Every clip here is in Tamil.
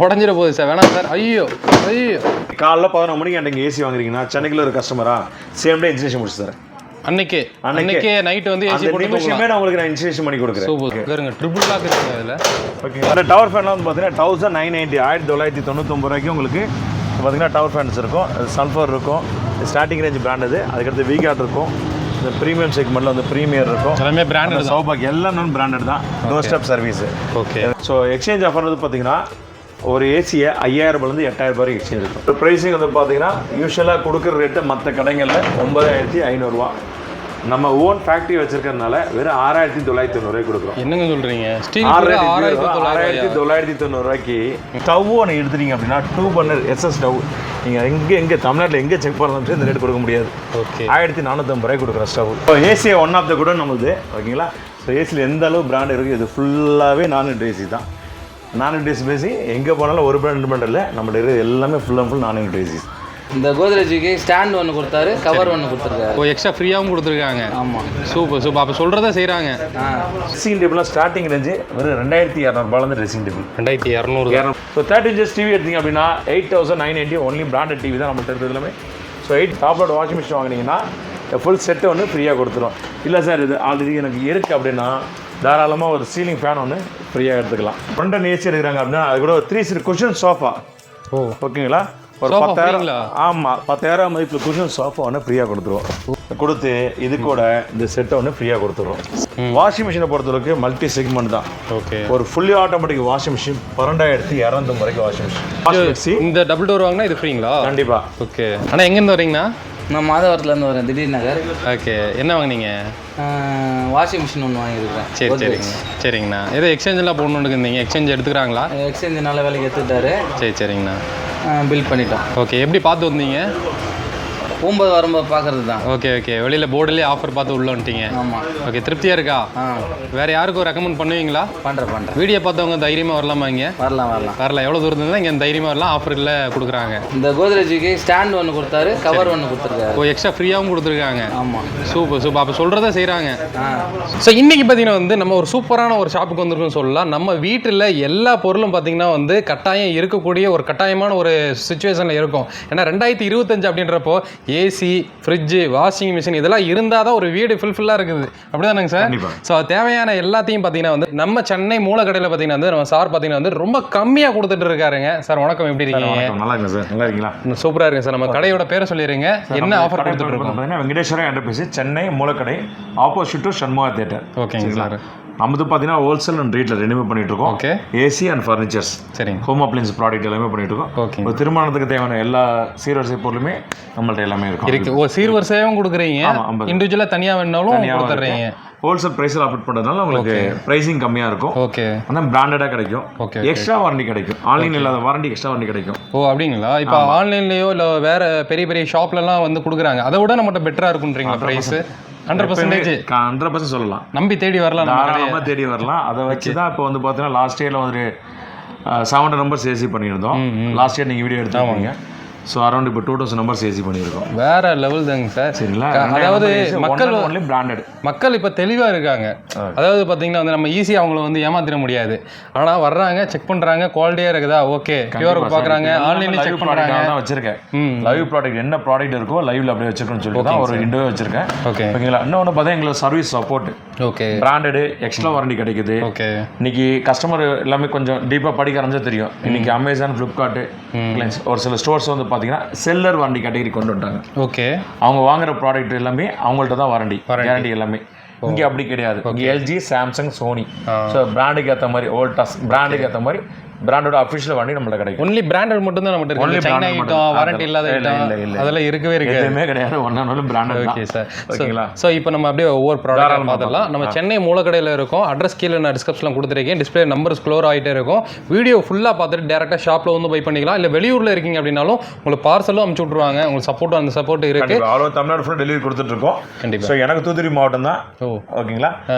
உடஞ்சிட போகுது சார். வேணாம் சார். ஐயோ ஐயோ. காலைல 11 மணிக்கு என்கிட்ட ஏசி வாங்குறீங்கன்னா சென்னைக்குள்ள ஒரு கஸ்டமரா சேம் டே இன்ஸ்டலேஷன் முடிச்சு தரேன். அன்னைக்கே நைட் வந்து ஏசி போட்டு நிமிஷமே நான் உங்களுக்கு நான் இன்ஸ்டலேஷன் பண்ணி கொடுக்குறேன். சூப்பர். ட்ரிபிள் லாக் இருக்கு அதில். ஓகே. அந்த டவர் ஃபேன்லாம் வந்து பார்த்தீங்கன்னா 1990 1999 ரூபாய்க்கு உங்களுக்கு பார்த்தீங்கன்னா டவர் ஃபேன்ஸ் இருக்கும். சல்ஃபர் இருக்கும். ஸ்டார்டிங் ரேஞ்ச் பிராண்ட் இது. அதுக்கடுத்து வீகார்ட் இருக்கும். இந்த ப்ரீமியம் செக்மெண்ட்டில் வந்து ப்ரீமியர் இருக்கும். எல்லாமே பிராண்டட். சௌபாக் எல்லாம் நான் பிராண்டட் தான். Door step service. Okay. So exchange offer வந்து பார்த்தீங்கன்னா ஒரு ஏசியை 5000 ரூபாயிலேருந்து 8000 ரூபாய்க்கு எக்ஸ்சேஞ்ச் இருக்கும். இப்போ ப்ரைஸிங் வந்து பார்த்தீங்கன்னா யூஸ்வலாக கொடுக்குற ரேட்டு மற்ற கடைகளில் 9500 நம்ம ஓன் ஃபேக்ட்ரி வச்சிருக்கிறதுனால வெறும் 6990 கொடுக்குறோம். என்னங்க சொல்கிறீங்க? 6990 ஸ்டவ் ஒன்று எடுத்துட்டீங்க அப்படின்னா 2 பர்னர் எஸ்எஸ் ஸ்டவ் நீங்கள் எங்கே தமிழ்நாட்டில் எங்கே செக் பண்ணலாம் இந்த ரேட் கொடுக்க முடியாது. ஓகே. 1450 கொடுக்குற ஸ்டவ். இப்போ ஏசியை ஒன் ஆஃப் த கூட நம்மளுது ஓகேங்களா. ஸோ ஏசியில் எந்த அளவு பிராண்ட் இருக்குது, இது ஃபுல்லாகவே நான் ஏசி தான். நான் ஏசி எங்கே போனாலும் ஒரு பிராண்ட் 2 பிராண்ட் இல்லை, நம்மள்ட்ட இருக்கிறது எல்லாமே ஃபுல் அண்ட் ஃபுல் நான் ஏசி. இந்த கோத்ரேஜுக்கு ஸ்டாண்ட் ஒன்று கொடுத்தாரு, கவர் ஒன்று கொடுத்துருக்காரு. எக்ஸ்ட்ரா ஃப்ரீயாகவும் கொடுத்துருக்காங்க. ஆமாம். சூப்பர். அப்போ சொல்கிறத செய்கிறாங்க. ட்ரெஸ்ஸிங் டேபிள்லாம் ஸ்டார்டிங் ரேஞ்சு வெறும் 2200 dressing table. 2200. So 30 inches TV எடுத்தீங்க அப்படின்னா 8990 ஒன்லி பிராண்டட் டிவி தான் நம்மள்ட்ட இருக்கிறது எல்லாமே. ஸோ 8 டாப்லோட் வாஷிங் மிஷின் வாங்கினீங்கன்னா ஃபுல் செட்டு ஒன்று ஃப்ரீயாக கொடுத்துரும். இல்லை சார் இது ஆல்ரெடி எனக்கு இருக்குது அப்படின்னா தாராளமாக ஒரு சீலிங் ஃபேன் ஒன்று ஃப்ரீயாக எடுத்துக்கலாம். 2 ஏசி எடுக்கிறாங்க அப்படின்னா அது கூட ஒரு 3 seat குஷன் சோஃபா. ஓகேங்களா. ஒரு 10,000. ஆமாம், 10,000 மதிப்பில் குஷன் சோஃபா ஒன்று ஃப்ரீயாக கொடுத்துருவோம். கொடுத்து இது கூட இந்த செட்டை ஒன்று ஃப்ரீயாக கொடுத்துருவோம். வாஷிங் மிஷினை பொறுத்தளவுக்கு மல்டி செக்மெண்ட் தான். ஓகே. ஒரு ஃபுல்லி ஆட்டோமேட்டிக் வாஷிங் மிஷின் 12250 வரைக்கும் வாஷிங் மிஷின். இந்த டபுள் டோர் வாங்கினா இது ஃப்ரீங்களா? கண்டிப்பாக. ஓகே. ஆனால் எங்கேருந்து வரீங்கண்ணா? நான் மாதவரத்துலேருந்து வரேன், திடீர் நகர். ஓகே. என்ன வாங்கினீங்க? வாஷிங் மிஷின் ஒன்று வாங்கியிருக்கேன். சரிங்கண்ணா. ஏதோ எக்ஸ்சேஞ்செலாம் போடணுன்னு இருந்தீங்க, எக்ஸ்சேஞ்ச் எடுத்துக்கிறாங்களா? எக்ஸ்சேஞ்ச் நல்ல வேலைக்கு எடுத்துக்கிட்டாரு. சரிங்கண்ணா. பில் பண்ணிட்டோம். ஓகே. எப்படி பார்த்து வந்தீங்க? போகும்போது வரும்போது பார்க்குறது தான். ஓகே. வெளியில் போர்டுலேயே ஆஃபர் பார்த்து உள்ளே வந்துட்டீங்க. ஆமாம். ஓகே. திருப்தியாக இருக்கா? வேறு யாருக்கும் ரெக்கமெண்ட் பண்ணுவீங்களா? பண்ணுறேன். வீடியோ பார்த்தவங்க தைரியமாக வரலாமா? இங்கே வரலாம். எவ்வளோ தூரம் இருந்தால் இங்கே தைரியமாக வரலாம். ஆஃபரில் கொடுக்குறாங்க. இந்த கோத்ரேஜுக்கு ஸ்டாண்ட் ஒன்று கொடுத்தாரு, கவர் ஒன்று கொடுத்துருக்காரு. எக்ஸ்ட்ரா ஃப்ரீயாகவும் கொடுத்துருக்காங்க. ஆமாம். சூப்பர். அப்போ சொல்கிறத செய்கிறாங்க. ஸோ இன்றைக்கி பார்த்தீங்கன்னா வந்து நம்ம ஒரு சூப்பரான ஒரு ஷாப்புக்கு வந்திருக்கோம்னு சொல்லலாம். நம்ம வீட்டில் எல்லா பொருளும் பார்த்தீங்கன்னா வந்து கட்டாயம் இருக்கக்கூடிய ஒரு கட்டாயமான ஒரு சுச்சுவேஷனில் இருக்கும். ஏன்னா 2025 அப்படின்றப்போ ஏசி, ஃப்ரிட்ஜு, வாஷிங் மிஷின் இதெல்லாம் இருந்தால் தான் ஒரு வீடு ஃபுல்லாக இருக்குது. அப்படி தானேங்க சார்? ஸோ தேவையான எல்லாத்தையும் பார்த்தீங்கன்னா வந்து நம்ம சென்னை மூலக்கடையில் பார்த்தீங்கன்னா வந்து நம்ம சார் பார்த்தீங்கன்னா வந்து ரொம்ப கம்மியாக கொடுத்துட்டு இருக்காருங்க. சார் வணக்கம், எப்படி இருக்கீங்க? நல்லா இருக்கேன் சார். நல்லா இருக்கீங்களா? சூப்பராக இருக்கு சார். நம்ம கடையோட பேரை சொல்லிடுங்க, என்ன ஆஃபர் கொடுத்துட்டு இருக்கோம்? Venkateswara enterprise, Chennai Moolakadai, opposite to Shanmuga theatre. ஓகேங்க சார். நம்ம பார்த்தீங்கன்னா ஹோல்சேல் அண்ட் ரீட்டைல் ரெண்டுமே பண்ணிட்டு இருக்கோம். ஓகே. ஏசி அண்ட் ஃபர்னிச்சர்ஸ், சரிங்க, ஹோம் அப்ளையன்ஸ் ப்ராடக்ட் எல்லாமே பண்ணிட்டு இருக்கோம். ஓகே. ஒரு திருமணத்துக்கு தேவையான எல்லா சீர்வரிசை பொருளுமே நம்மள்ட்ட எல்லாமே இருக்கு. சீர்வரிசையாகவும் கொடுக்குறீங்க, இண்டிவிஜுவலாக தனியாக வேணாலும் கொடுத்துட்றீங்க. ஹோல்சேல் பிரைஸில் ஆப்ரேட் பண்ணுறதுனால உங்களுக்கு பிரைசிங் கம்மியாக இருக்கும். ஓகே. ஆனால் பிராண்டடாக கிடைக்கும். ஓகே. எக்ஸ்ட்ரா வாரண்டி கிடைக்கும். ஆன்லைன் இல்லாத வாரண்டி எக்ஸ்ட்ரா வாரண்டி கிடைக்கும். அப்படிங்களா? இப்போ ஆன்லைன்லேயோ இல்லை வேறு பெரிய ஷாப்லலாம் வந்து கொடுக்குறாங்க, அதை விட நம்மகிட்ட பெட்டராக இருக்குன்றீங்களா ப்ரைஸ்? 100% சொல்லலாம். நம்பி தேடி வரலாம், தாராளமாக தேடி வரலாம். அதை வச்சு தான் இப்போ வந்து பார்த்தீங்கன்னா லாஸ்ட் இயரில் ஒரு 700 நம்பர்ஸ் ஏசி பண்ணியிருந்தோம். லாஸ்ட் இயர் நீங்கள் வீடியோ எடுத்துருக்கீங்க. ஸோ அரௌண்ட் இப்போ 2000 நம்பர்ஸ் ஏசி பண்ணியிருக்கோம். வேற லெவல் தாங்க சார். சரிங்களா? அதாவது மக்கள் இப்போ தெளிவாக இருக்காங்க. அதாவது பார்த்தீங்கன்னா வந்து நம்ம ஈஸியாக அவங்கள வந்து ஏமாத்திட முடியாது. ஆனால் வர்றாங்க, செக் பண்ணுறாங்க, குவாலிட்டியாக இருக்குதா, ஓகே, பியூர் பார்க்குறாங்க, ஆன்லைனில் செக் பண்ணுறாங்க. தான் வச்சிருக்கேன் லைவ் ப்ராடக்ட், என்ன ப்ராடக்ட் இருக்கோ லைவ்ல அப்படியே வச்சிருக்கோம்னு சொல்லி தான் ஒரு விண்டோ வச்சிருக்கேன். ஓகே. ஓகேங்களா? இன்னொன்று பார்த்தா எங்களுக்கு service support. Okay. Branded, extra warranty கிடைக்குது. ஓகே. இன்னைக்கு கஸ்டமர் எல்லாமே கொஞ்சம் டீப்பாக படிக்க ஆரம்பிச்சா தெரியும். இன்னைக்கு அமேசான், ஃப்ளிப்கார்ட், ஒரு சில ஸ்டோர்ஸ் வந்து பார்த்தீங்கன்னா செல்லர் வாரண்டி கேட்டகரி கொண்டு வந்துட்டாங்க. ஓகே. அவங்க வாங்குற ப்ராடக்ட் எல்லாமே அவங்கள்ட்ட தான் வாரண்டி கேரண்டி எல்லாமே. இங்கே அப்படி கிடையாது. இங்கே எல்ஜி, சாம்சங், சோனி, ஸோ பிராண்டுக்கு ஏற்ற மாதிரி, வோல்டாஸ் பிராண்டுக்கு ஏற்ற மாதிரி பிராண்டோட அஃபிஷியல் வாரண்டி நம்மளுக்கு கிடைக்கும். ஒன்லி பிராண்டட் மட்டும் தான் நம்மகிட்ட இருக்கு. சைனா ஐட்டம், வாரண்டி இல்லாத ஐட்டம் அதெல்லாம் இருக்கவே இருக்காது. எதுவுமே கிடையாது. ஒண்ணு பிராண்டட். Okay sir. ஓகேங்களா? ஸோ இப்போ நம்ம அப்படியே ஒவ்வொரு ப்ராடக்ட் பார்த்துடலாம். நம்ம சென்னை மூலக்கடையில் இருக்கும். அட்ரஸ் கீழே நான் டிஸ்கிரிப்ஷனில் கொடுத்துருக்கேன். டிஸ்பிளே நம்பர் ஸ்க்ரோல் ஆகிட்டே இருக்கும். வீடியோ ஃபுல்லாக பார்த்துட்டு டேரெக்டாக ஷாப்பில் வந்து பை பண்ணிக்கலாம். இல்லை வெளியூரில் இருக்கீங்க அப்படின்னாலும் உங்களுக்கு பார்சலும் அனுப்பிச்சு விட்ருவாங்க. உங்களுக்கு சப்போர்ட், அந்த சப்போர்ட் இருக்கு. ஆல் தமிழ்நாடு ஃபுல்லாக டெலிவரி கொடுத்துட்டு இருக்கோம். கண்டிப்பாக. ஸோ எனக்கு தூத்துக்குடி மாவட்டம் தான். ஓகேங்களா?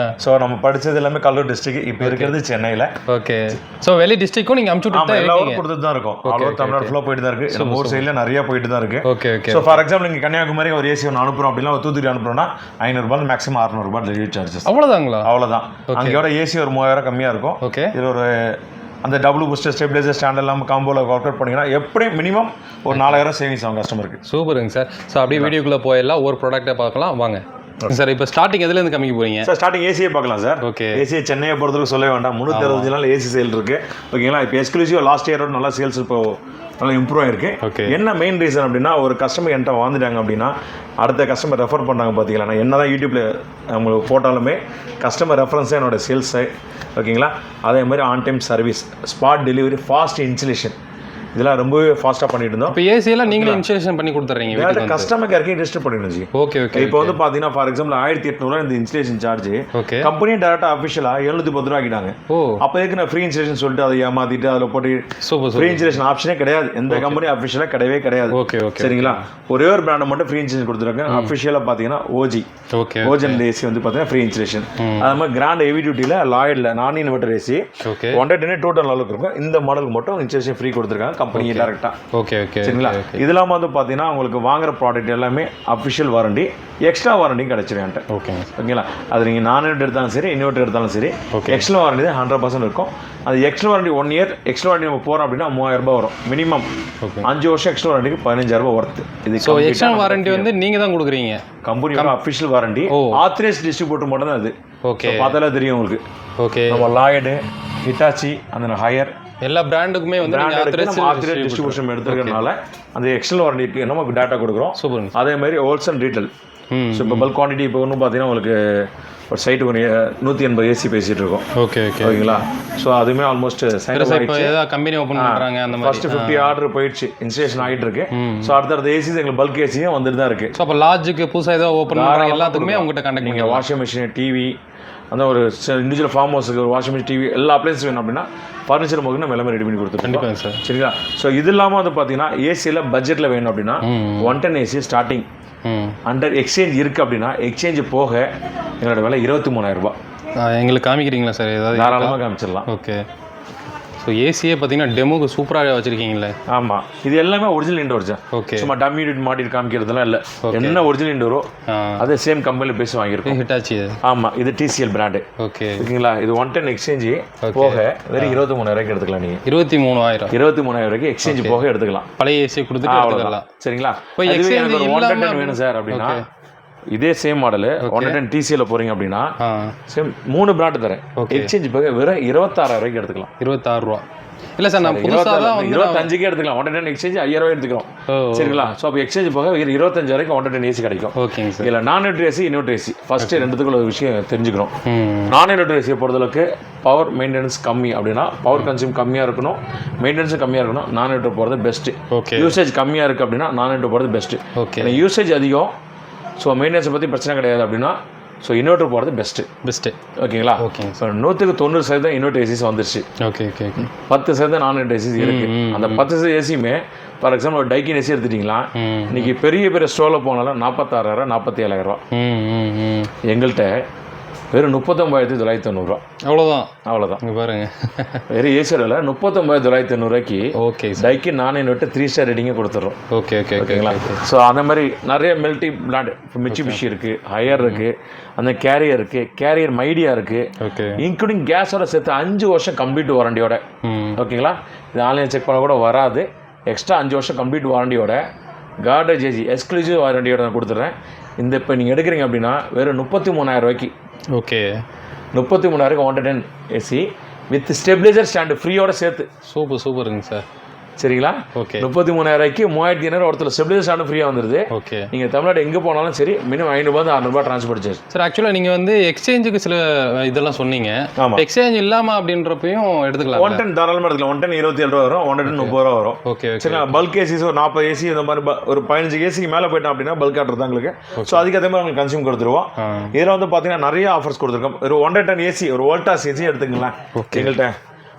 ஸோ நம்ம படித்தது எல்லாமே கல்லூர் டிஸ்ட்ரிக்ட். இப்போ இருக்கிறது சென்னையில். ஓகே. ஸோ வெளி டிஸ்ட்ரிக்டும் நீங்கள் அனுப்பிச்சு விட்டு கொடுத்துட்டு தான் இருக்கும். ஆல் தமிழ்நாடு ஃபுல்லா போயிட்டு தான் இருக்கு. நம்ம ஊர் சைடுல நிறைய போயிட்டு தான் இருக்கு. ஓகே. சோ ஃபார் எக்ஸாம்பிள் நீங்க கன்னியாகுமரி ஒரு ஏசி ஒன்று அனுப்புறோம் அப்படின்னா, ஒரு தூத்துக்குடி அனுப்புறோம்னா 500 ரூபாய், மேக்ஸிமம் 600 ரூபாய் டெலிவரி சார்ஜஸ். அவ்வளவுதாங்களா? அவ்வளவுதான். அங்கேயோட ஏசி ஒரு 3000 கம்மியா இருக்கும். ஓகே. இது ஒரு அந்த டபுள் பூஸ்டர் ஸ்டெபிலைசர் ஸ்டாண்ட் எல்லாம் காம்போவில் ஒர்க் அவுட் பண்ணிங்கன்னா எப்படியும் மினிமம் ஒரு 4000 சேவிங்ஸ் ஆகும் கஸ்டமருக்கு. சூப்பருங்க சார். ஸோ அப்படியே வீடியோக்குள்ளே போயிடலாம், ஒரு ப்ராடக்ட்டை பார்க்கலாம் வாங்க சார். இப்போ ஸ்டார்டிங் எதுலேருந்து கம்மிக்க போகிறீங்க சார்? ஸ்டார்டிங் ஏசியே பார்க்கலாம் சார். ஓகே. ஏசியை சென்னையை பொறுத்தவரைக்கும் சொல்ல வேண்டாம், 365 நாள் ஏசி சேல் இருக்குது. ஓகேங்களா? இப்போ எக்ஸ்க்ளூசிவ் லாஸ்ட் இயரோட நல்லா சேல்ஸ் இப்போ நல்லா இம்ப்ரூவ் ஆயிருக்கு. என்ன மெயின் ரீசன் அப்படின்னா, ஒரு கஸ்டமர் என்கிட்ட வாழ்ந்துட்டாங்க அப்படின்னா அடுத்த கஸ்டமர் ரெஃபர் பண்ணாங்க. பார்த்தீங்களா, நான் என்ன தான் யூடியூப்பில் அவங்களுக்கு போட்டாலுமே கஸ்டமர் ரெஃபரன்ஸே என்னோடய சேல்ஸு. ஓகேங்களா? அதே மாதிரி on time service, spot delivery, fast installation, இதெல்லாம் ரொம்பவே ஃபாஸ்ட்டாக பண்ணிட்டு இருந்தோம். இப்போ ஏசியெல்லாம் நீங்களே இன்ஸ்டலேஷன் பண்ணி கொடுத்துறீங்க வீட்டுக்கு, கஸ்டமர் கேருக்கு ரெஜிஸ்டர் பண்ணிடுங்க ஜி. Okay okay. இப்போ வந்து பார்த்தீங்கன்னா ஃபார் எக்ஸாம்பிள் 1800 இந்த இன்ஸ்டலேஷன் சார்ஜ் கம்பெனியே டேரக்டாக அஃபிஷியலாக 710 ரூபா ஆகிட்டாங்க. அப்போ எதுக்கு நான் ஃப்ரீ இன்ஸ்டலேஷன் சொல்லிட்டு அதை ஏமாத்திட்டு அதில் போட்டு ஃப்ரீ இன்ஸ்டலேஷன் ஆப்ஷனே கிடையாது. எந்த கம்பெனி அஃபிஷியலாக கிடையவே கிடையாது. Okay okay. சரிங்களா? ஒரே ஒரு பிராண்டை மட்டும் ஃப்ரீ இன்ஸ்டலேஷன் கொடுத்துருக்காங்க. அஃபிஷியலாக பார்த்தீங்கன்னா ஓஜி. ஓகே. ஓஜன் ஏசி வந்து பார்த்தீங்கன்னா ஃப்ரீ இன்ஸ்டலேஷன். அது மாதிரி கிராண்ட் ஹெவி டியூட்டியில் லாய்டில் நான் இன்வெர்டர் ஏசி 110 டோட்டல் அளவுக்கு இருக்கும். இந்த மாடலுக்கு மட்டும் இன்ஸ்டலேஷன் ஃப்ரீ கொடுத்துருக்காங்க கம்பெனி டேரக்டாக. Okay okay. சரிங்களா? இது இல்லாமல் வந்து பார்த்தீங்கன்னா உங்களுக்கு வாங்குற ப்ராடக்ட் எல்லாமே அஃபிஷியல் வாரண்டி, எக்ஸ்ட்ரா வாரண்டி கிடச்சிரும். ஓகே ஓகேங்களா? அது நீங்கள் நான் இன்வெர்டர் எடுத்தாலும் சரி, இன்வெர்டர் எடுத்தாலும் சரி, எக்ஸ்ட்ரா வாரண்டி தான் 100% இருக்கும். அது extra warranty 1 year extra warranty நம்ம போகிறோம் அப்படின்னா 3000 ரூபாய் வரும் மினிமம். 5 வருஷம் எக்ஸ்ட்ரா வாரண்டிக்கு 15000 ரூபாய் ஒர்த்து. இது ஸோ எக்ஸ்ட்ரா வாரண்டி வந்து நீங்கள் தான் கொடுக்குறீங்க, கம்பெனியோட அஃபிஷியல் வாரண்டி. ஆத்தரைஸ்ட் டிஸ்ட்ரிபியூட்டர் மட்டும் தான் அது. ஓகே. பார்த்தாலே தெரியும் உங்களுக்கு. ஓகே. நம்ம லாய்டு, ஹிட்டாச்சி, அந்த ஹையர் எல்லா பிராண்டுக்குமே வந்து ஆத்தரைஸ்ட் டிஸ்ட்ரிபியூஷன் எடுத்துக்கிறதுனால அந்த எக்ஸ்டர்னல் வாரண்டிக்கு நம்ம டேட்டா கொடுக்குறோம். சூப்பர். அதே மாதிரி ஹோல்சேல் ரீட்டைல். ஸோ இப்போ பல்க் குவான்டிட்டி இப்போ ஒன்றும் பார்த்தீங்கன்னா உங்களுக்கு ஒரு சைட்டுக்கு ஒரு 180 ஏசி பேசிகிட்டு இருக்கோம். Okay okay. ஓகேங்களா? ஸோ அதுவுமே ஆல்மோஸ்ட் கம்பெனி ஓப்பன் பண்ணுறாங்க. அந்த மாதிரி ஃபர்ஸ்ட் 50 ஆர்டர் போயிடுச்சு, இன்ஸ்டலேஷன் ஆகிட்டு இருக்கு. ஸோ அடுத்தடுத்த ஏசி எங்களுக்கு பல்க் ஏசியும் வந்துட்டு தான் இருக்குது. ஸோ அப்போ லாட்ஜுக்கு புதுசாக ஏதோ ஓப்பன் பண்ணுறாங்க எல்லாத்துக்குமே அவங்ககிட்ட கான்டாக்ட் நீங்கள் வாஷிங் மிஷின், டிவி, அந்த ஒரு இண்டிவிஜுவல் ஃபார்ம் ஹவுஸுக்கு ஒரு வாஷிங் மிஷின், டிவி, எல்லா அப்ளைன்ஸ் வேணும் அப்படின்னா ஃபர்னிச்சர் மூலம் நம்ம எல்லாமே ரெடி பண்ணி கொடுத்துருக்கோம். கண்டிப்பாக சார். சரிங்களா? ஸோ இது இல்லாமல் வந்து பார்த்தீங்கன்னா ஏசியில் பட்ஜெட்டில் வேணும் அப்படின்னா 110 ஏசி ஸ்டார்டிங் அண்டர் எக்ஸ்சேஞ்ச் இருக்குது அப்படின்னா எக்ஸ்சேஞ்சு போக எங்களோட விலை 23000 ரூபாய். எங்களுக்கு காமிக்கிறீங்களா சார்? ஏதாவது தாராளமாக காமிச்சிடலாம். ஓகே. ஸோ ஏசியே பார்த்தீங்கன்னா டெமோக்கு சூப்பராக வச்சுருக்கீங்களே. ஆமாம், இது எல்லாமே ஒரிஜினல் இண்டோர் சார். ஓகே. சும்மா டம்மி யூனிட் மாட்டிட்டு காமிக்கிறதுலாம் இல்லை. என்ன ஒரிஜினல் இண்டோரோ அதே சேம் கம்பெனியில் பேசி வாங்கியிருக்கோம். ஹிட்டாச்சி. ஆமாம், இது டிசிஎல் பிராண்டு. ஓகே. ஓகேங்களா? இது 110 எக்ஸ்சேஞ்சு போக வெறும் 23000 எடுத்துக்கலாம். நீங்கள் 23000 எக்ஸ்சேஞ்ச் போக எடுத்துக்கலாம். பழைய ஏசி கொடுத்துட்டு எடுத்துக்கலாம். சரிங்களா? எக்ஸ்சேஞ்ச் 110 வேணும் சார் அப்படின்னா இதே சேம் மாடலு 110 டிசியில் போகிறீங்க அப்படின்னா சேம் 3 பிராண்டு தரேன். எக்ஸ்சேஞ்ச் போக வெறும் 26000 எடுத்துக்கலாம். 26 ரூபா இல்லை சார், நான் புதுசாக தான் 25க்கே எடுத்துக்கலாம். 110 எக்ஸ்சேஞ்ச் 5000 எடுத்துக்கிறோம். சரிங்களா? ஸோ அப்போ எக்ஸ்சேஞ்ச் போக 25000 110 ஏசி கிடைக்கும். ஓகேங்க சார். இல்லை நான் inverter AC, inverter AC first ரெண்டுத்துக்குள்ள ஒரு விஷயம் தெரிஞ்சுக்கிறோம். நான் இன்வெர்டர் ஏசியை பொறுத்தளவுக்கு பவர் மெயின்டெனன்ஸ் கம்மி அப்படின்னா பவர் கன்சியூம் கம்மியாக இருக்கணும், மெயின்டெனன்ஸும் கம்மியாக இருக்கணும். நான் இன்வெர்டர் போகிறது பெஸ்ட்டு. யூசேஜ் கம்மியாக இருக்குது அப்படின்னா நான் இன்வெர்டர் போகிறது பெஸ்ட்டு. ஓகே. யூசேஜ் அதிகம், ஸோ மெயின்டெனன்ஸை பற்றி பிரச்சனை கிடையாது அப்படின்னா ஸோ இன்வெர்டர் போகிறது பெஸ்ட்டு. ஓகேங்களா? ஓகே. ஸோ 190% இன்வெர்டர் ஏசிஸ் வந்துருச்சு. Okay okay. 10% நான் இன்வெர்டர் ஏசிஸ் இருக்குது. அந்த 10% ஏசியுமே ஃபார் எக்ஸாம்பிள் ஒரு டைக்கின் ஏசி எடுத்துட்டிங்களா, இன்னைக்கு பெரிய பெரிய ஸ்டோரில் போனாலும் 46000 47000 ரூபா. எங்கள்கிட்ட வெறும் 39990 அவ்வளோதான். பாருங்க, வெறும் ஏசியில் 39990 ஓகே. டைக்கு நானே நோட்டு 3 ஸ்டார் ரேட்டிங்கே கொடுத்துட்றோம். Okay okay. ஓகேங்களா? ஸோ அந்த மாதிரி நிறைய மெல்டி பிராண்ட் மிட்சுபிஷி இருக்குது, ஹையர் இருக்குது, அந்த கேரியர் இருக்குது, கேரியர் மைடியா இருக்குது. ஓகே. இன்க்ளூடிங் கேஸோட சேர்த்து 5 வருஷம் கம்ப்ளீட் வாரண்டியோட. ஓகேங்களா? இது ஆன்லைன் செக் பண்ண கூட வராது. எக்ஸ்ட்ரா 5 வருஷம் கம்ப்ளீட் வாரண்டியோட கார்டேஜ் ஏசி எக்ஸ்க்ளூசிவ் வாரண்டியோட நான் கொடுத்துட்றேன். இந்த இப்போ நீங்கள் எடுக்கிறீங்க அப்படின்னா வெறும் 33000 okay. 33000 110 AC with stabiliser stand ஃப்ரீயோட சேர்த்து. சூப்பருங்க சார். சரிங்களா? ஓகே. 33000 3500 ஒருத்தர் ஸ்டெபிலைசர் ஸ்டாண்டு ஃப்ரீயாக வந்துடுது. ஓகே. நீங்கள் தமிழ்நாடு எங்கே போனாலும் சரி மினிமம் 500 600 டிரான்ஸ்போர்ட் சார்ஜ். சார் ஆக்சுவலாக நீங்கள் வந்து எக்ஸ்சேஞ்சுக்கு சில இதெல்லாம் சொன்னீங்க. எக்ஸ்சேஞ்ச் இல்லாமல் அப்படின்றப்பையும் எடுத்துக்கலாம். 110 தாராளமாக எடுத்துக்கலாம். 110 27 ரூபா வரும், 110 30 ரூபா வரும். ஓகே. சரிங்களா? பல்க் ஏசிஸ் ஒரு 40 ஏசி இந்த மாதிரி ஒரு 15 ஏசிக்கு மேலே போயிட்டோம் அப்படின்னா பல்க் ஆர்டர் தான் உங்களுக்கு. ஸோ அதுக்கேற்ற மாதிரி உங்களுக்கு கன்சியூம் கொடுத்துருவோம். இதில் வந்து பார்த்தீங்கன்னா நிறைய ஆஃபர்ஸ் கொடுத்துருக்கோம். ஒரு 110 ஏசி ஒரு வோல்டாஸ் ஏசி எடுத்துக்கலாம். எங்கள்கிட்ட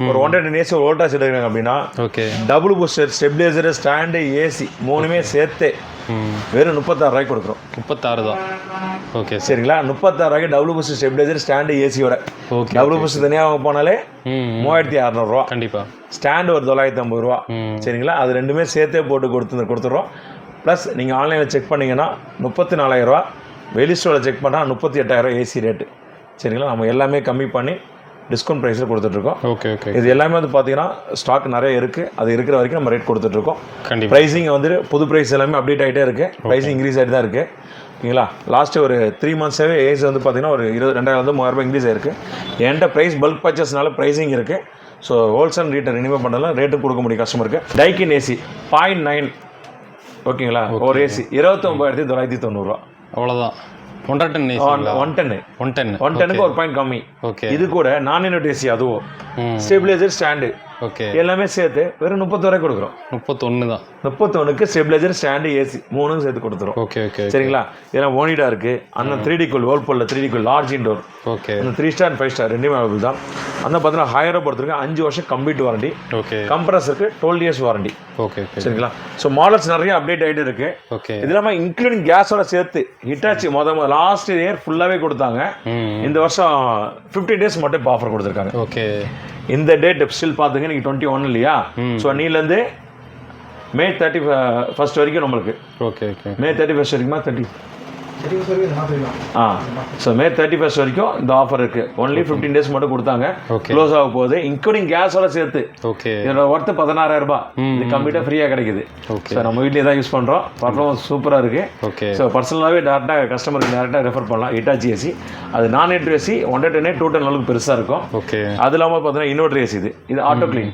ஒரு 110 ஏசி ஒரு வோல்டாஸ் எடுக்கிறாங்க அப்படின்னா okay, double booster stabiliser stand AC மூணுமே சேர்த்து வெறும் 36 கொடுக்குறோம். 36 தான். ஓகே சரிங்களா? 36 டபுள் பூஸ்டர் ஸ்டெபிலைசர் ஸ்டாண்டு ஏசியோட. ஓகே. டபுள் பூஸ்டர் தனியாக வாங்க போனாலே 3600 ரூபா. கண்டிப்பாக. ஸ்டாண்டு ஒரு 950 ரூபா. சரிங்களா? அது ரெண்டுமே சேர்த்தே போட்டு கொடுத்துட்றோம். ப்ளஸ் நீங்கள் ஆன்லைனில் செக் பண்ணிங்கன்னா 34000 ரூபா, வெளி ஸ்டோரில் செக் பண்ணால் 38000 ஏசி ரேட்டு. சரிங்களா? நம்ம எல்லாமே கம்மி பண்ணி டிஸ்கவுண்ட் ப்ரைஸில் கொடுத்துட்ருக்கோம். Okay okay. இது எல்லாமே வந்து பார்த்தீங்கன்னா ஸ்டாக் நிறைய இருக்குது. அது இருக்கிற வரைக்கும் நம்ம ரேட் கொடுத்துட்ருக்கோம். கண்டிப்பாக. ப்ரைஸிங் வந்து புது ப்ரைஸ் எல்லாமே அப்டேட் ஆகிட்டே இருக்குது. ப்ரைஸிங் இன்க்ரீஸ் ஆகிட்டு தான் இருக்குது. ஓகேங்களா? லாஸ்ட்டு ஒரு 3 monthஸாகவே ஏஜ் வந்து பார்த்தீங்கன்னா ஒரு 22,000-3,000 இன்க்ரீஸ் ஆயிருக்கு. என்கிட்ட ப்ரைஸ் பல்க் பர்ச்சேஸ்னால ப்ரைஸிங் இருக்குது. ஸோ ஹோல்சேல் ரீட்டை ரினியூவல் பண்ணலாம், ரேட்டும் கொடுக்க முடியும் கஸ்டமருக்கு. டைக்கின் ஏசி 0.9 ஓகேங்களா? ஒரு ஏசி 29,990 அவ்வளோதான். 110 110க்கு ஒரு பாயிண்ட் கம்மி. ஓகே. இது கூட நான் யூனிட் ஏசி, அதுவும் ஸ்டெபிலைசர் ஸ்டாண்டு ஓகே எல்லாமே சேர்த்து வெறும் 31 கொடுக்குறோம். 31 தான். 31க்கு ஸ்டெபிலைசர் ஸ்டாண்டு ஏசி 3 சேர்த்து கொடுத்துரும். Okay okay. சரிங்களா? இதெல்லாம் ஓனிடா இருக்குது. அந்த 3D கூல் வேர்ல்பூலில் 3D cool large indoor. Okay. அந்த 3 ஸ்டார் 5 ஸ்டார் ரெண்டுமே அவைலபிள் தான். அந்த பார்த்தீங்கன்னா ஹையராக பொறுத்திருக்கு 5 வருஷம் கம்ப்ளீட் வாரண்டி. ஓகே. கம்ப்ரஸருக்கு 12 years வாரண்டி. Okay okay. சரிங்களா? ஸோ மாடல்ஸ் நிறைய அப்டேட் ஆகிட்டு இருக்கு. ஓகே. இது இல்லாமல் இன்க்ளூடிங் கேஸோட சேர்த்து ஹிட்டாச்சி லாஸ்ட் இயர் ஃபுல்லாகவே கொடுத்தாங்க. இந்த வருஷம் 15 days மட்டும் இப்போ ஆஃபர் கொடுத்துருக்காங்க. ஓகே. இந்த டேட் ஸ்டில் பார்த்துங்க, நீங்கள் 21 இல்லையா? ஸோ நீலேருந்து May 31st வரைக்கும் நம்மளுக்கு. Okay okay. May 31st வரைக்குமா? ஸோ May 31st வரைக்கும் இந்த ஆஃபர் இருக்குது. ஒன்லி 15 days மட்டும் கொடுத்தாங்க. க்ளோஸ் ஆக போகுது. இன்க்ளூடிங் கேஸோட சேர்த்து. ஓகே. இதோட ஒர்த்து 16,000 ரூபாய். இது கம்ப்ளீட்டாக ஃப்ரீயாக கிடைக்குது. ஓகே. ஸோ நம்ம வீட்லேயே தான் யூஸ் பண்ணுறோம். பர்ஃபார்மன்ஸ் சூப்பராக இருக்குது. ஓகே. ஸோ பர்சனலாகவே டேரெக்டாக கஸ்டமருக்கு டேரெக்டாக ரெஃபர் பண்ணலாம். ஹிட்டாச்சி ஏசி அது நான் ஹீட்டர் ஏசி 110 210 அளவுக்கு பெருசாக இருக்கும். ஓகே. அது இல்லாமல் பார்த்தீங்கன்னா இன்வெர்டர் ஏசி இது ஆட்டோ கிளீன்,